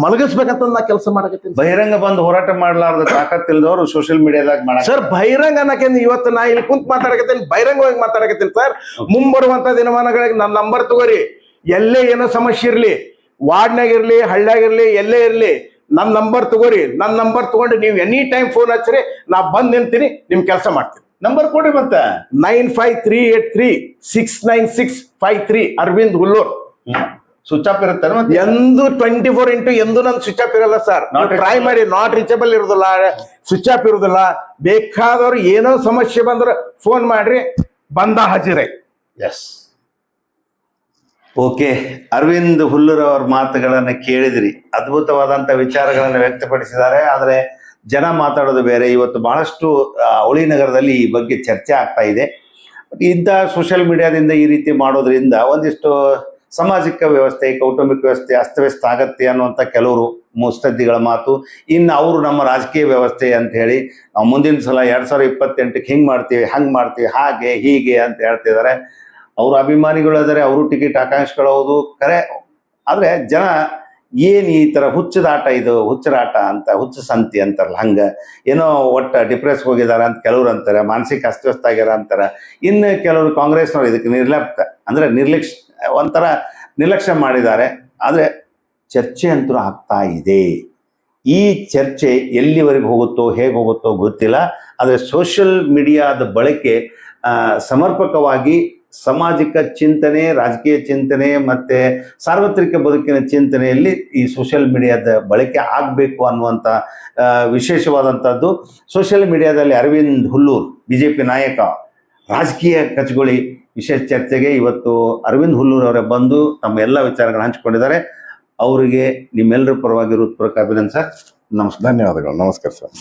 ಮಲಗಿಸ್ಬೇಕಂತ ನಾ ಕೆಲಸ ಮಾಡಕತ್ತೀನಿ. ಬಹಿರಂಗ ಬಂದು ಹೋರಾಟ ಮಾಡ್ಲಾರ್ದ ತಾಕತ್ತಿಲ್ದವ್ರು ಸೋಷಿಯಲ್ ಮೀಡಿಯಾದಾಗ ಮಾಡ ಸರ್, ಬಹಿರಂಗ ಅನ್ನಕ್ಕೆ ಇವತ್ತು ನಾ ಇಲ್ಲಿ ಕುಂತ್ ಮಾತಾಡಕತ್ತೀನಿ, ಬಹಿರಂಗವಾಗಿ ಮಾತಾಡಕತ್ತೀನಿ ಸರ್. ಮುಂಬರುವಂತ ದಿನಮಾನಗಳಿಗೆ ನನ್ನ ನಂಬರ್ ತಗೋರಿ. ಎಲ್ಲೇ ಏನೋ ಸಮಸ್ಯೆ ಇರ್ಲಿ, ವಾರ್ಡ್ನಾಗ ಇರ್ಲಿ, ಹಳ್ಳ್ಯಾಗಿರ್ಲಿ, ಎಲ್ಲೇ ಇರ್ಲಿ, ನನ್ನ ನಂಬರ್ ತಗೋರಿ. ನನ್ನ ನಂಬರ್ ತಗೊಂಡು ನೀವು ಎನಿ ಟೈಮ್ ಫೋನ್ ಹಚ್ಚಿರಿ, ನಾ ಬಂದ್ ನಿಂತೀನಿ, ನಿಮ್ ಕೆಲಸ ಮಾಡ್ತೀನಿ. ನಂಬರ್ ಕೊಡ್ರಿ ಮತ್ತೆ. 9538369653 ಅರವಿಂದ್ ಹುಲ್ಲೂರ್. ಸ್ವಿಚ್ ಆಫ್ ಇರುತ್ತೆ ಮತ್ತೆ ಎಂದು 24x ಎಂದು ನನ್ ಸ್ವಿಚ್ ಆಫ್ ಇರಲ್ಲ ಸರ್. ಟ್ರೈ ಮಾಡಿ, ನಾಟ್ ರೀಚಬಲ್ ಇರುದಿಲ್ಲ, ಸ್ವಿಚ್ ಆಫ್ ಇರುದಿಲ್ಲ. ಬೇಕಾದವ್ರು ಏನೋ ಸಮಸ್ಯೆ ಬಂದ್ರೆ ಫೋನ್ ಮಾಡ್ರಿ, ಬಂದ ಹಾಜಿರೈ. Yes, okay. ಅರವಿಂದ್ ಹುಲ್ಲೂರ್ ಅವ್ರ ಮಾತುಗಳನ್ನು ಕೇಳಿದ್ರಿ, ಅದ್ಭುತವಾದಂಥ ವಿಚಾರಗಳನ್ನು ವ್ಯಕ್ತಪಡಿಸಿದ್ದಾರೆ. ಆದರೆ ಜನ ಮಾತಾಡೋದು ಬೇರೆ. ಇವತ್ತು ಬಹಳಷ್ಟು ಅವಳಿ ನಗರದಲ್ಲಿ ಈ ಬಗ್ಗೆ ಚರ್ಚೆ ಆಗ್ತಾ ಇದೆ. ಇಂಥ ಸೋಷಿಯಲ್ ಮೀಡಿಯಾದಿಂದ ಈ ರೀತಿ ಮಾಡೋದ್ರಿಂದ ಒಂದಿಷ್ಟು ಸಾಮಾಜಿಕ ವ್ಯವಸ್ಥೆ, ಕೌಟುಂಬಿಕ ವ್ಯವಸ್ಥೆ ಅಸ್ತವ್ಯಸ್ತ ಆಗತ್ತೆ ಅನ್ನುವಂಥ ಕೆಲವರು ಮುತ್ಸದ್ದಿಗಳ ಮಾತು. ಇನ್ನು ಅವರು ನಮ್ಮ ರಾಜಕೀಯ ವ್ಯವಸ್ಥೆ ಅಂತ ಹೇಳಿ ನಾವು ಮುಂದಿನ ಸಲ 2028ಕ್ಕೆ ಹಿಂಗೆ ಮಾಡ್ತೀವಿ, ಹಂಗೆ ಮಾಡ್ತೀವಿ, ಹಾಗೆ ಹೀಗೆ ಅಂತ ಹೇಳ್ತಿದ್ದಾರೆ. ಅವರು ಅಭಿಮಾನಿಗಳು ಆದರೆ ಅವರು ಟಿಕೆಟ್ ಆಕಾಂಕ್ಷಿಗಳು ಹೌದು, ಕರೆ. ಆದರೆ ಜನ ಏನು ಈ ಥರ ಹುಚ್ಚದಾಟ, ಇದು ಹುಚ್ಚರಾಟ ಅಂತ, ಹುಚ್ಚ ಸಂತಿ ಅಂತಾರಲ್ಲ, ಹಂಗೆ ಏನೋ ಒಟ್ಟು ಡಿಪ್ರೆಸ್ ಹೋಗಿದ್ದಾರೆ ಅಂತ ಕೆಲವ್ರು ಅಂತಾರೆ, ಮಾನಸಿಕ ಅಸ್ತವ್ಯಸ್ತ ಆಗ್ಯಾರ ಅಂತಾರೆ. ಇನ್ನು ಕೆಲವರು ಕಾಂಗ್ರೆಸ್ನವ್ರು ಇದಕ್ಕೆ ನಿರ್ಲಿಪ್ತ ಅಂದರೆ ಒಂಥರ ನಿರ್ಲಕ್ಷ್ಯ ಮಾಡಿದ್ದಾರೆ. ಆದರೆ ಚರ್ಚೆ ಅಂತೂ ಆಗ್ತಾ ಇದೆ. ಈ ಚರ್ಚೆ ಎಲ್ಲಿವರೆಗೆ ಹೋಗುತ್ತೋ, ಹೇಗೆ ಹೋಗುತ್ತೋ ಗೊತ್ತಿಲ್ಲ. ಆದರೆ ಸೋಷಿಯಲ್ ಮೀಡಿಯಾದ ಬಳಕೆ ಸಮರ್ಪಕವಾಗಿ ಸಾಮಾಜಿಕ ಚಿಂತನೆ, ರಾಜಕೀಯ ಚಿಂತನೆ ಮತ್ತು ಸಾರ್ವತ್ರಿಕ ಬದುಕಿನ ಚಿಂತನೆಯಲ್ಲಿ ಈ ಸೋಷಿಯಲ್ ಮೀಡಿಯಾದ ಬಳಕೆ ಆಗಬೇಕು ಅನ್ನುವಂಥ ವಿಶೇಷವಾದಂಥದ್ದು. ಸೋಷಿಯಲ್ ಮೀಡಿಯಾದಲ್ಲಿ ಅರವಿಂದ್ ಹುಲ್ಲೂರ್, BJP ನಾಯಕ, ರಾಜಕೀಯ ಕಚಗುಳಿ ವಿಶೇಷ ಚರ್ಚೆಗೆ ಇವತ್ತು ಅರವಿಂದ್ ಹುಲ್ಲೂರ್ ಅವರೇ ಬಂದು ತಮ್ಮ ಎಲ್ಲ ವಿಚಾರಗಳನ್ನು ಹಂಚಿಕೊಂಡಿದ್ದಾರೆ. ಅವರಿಗೆ ನಿಮ್ಮೆಲ್ಲರ ಪರವಾಗಿ ಹೃತ್ಪೂರ್ವಕ ಅಭಿನಂದನೆ ಸರ್. ನಮಸ್ಕಾರ. ಧನ್ಯವಾದಗಳು. ನಮಸ್ಕಾರ ಸರ್.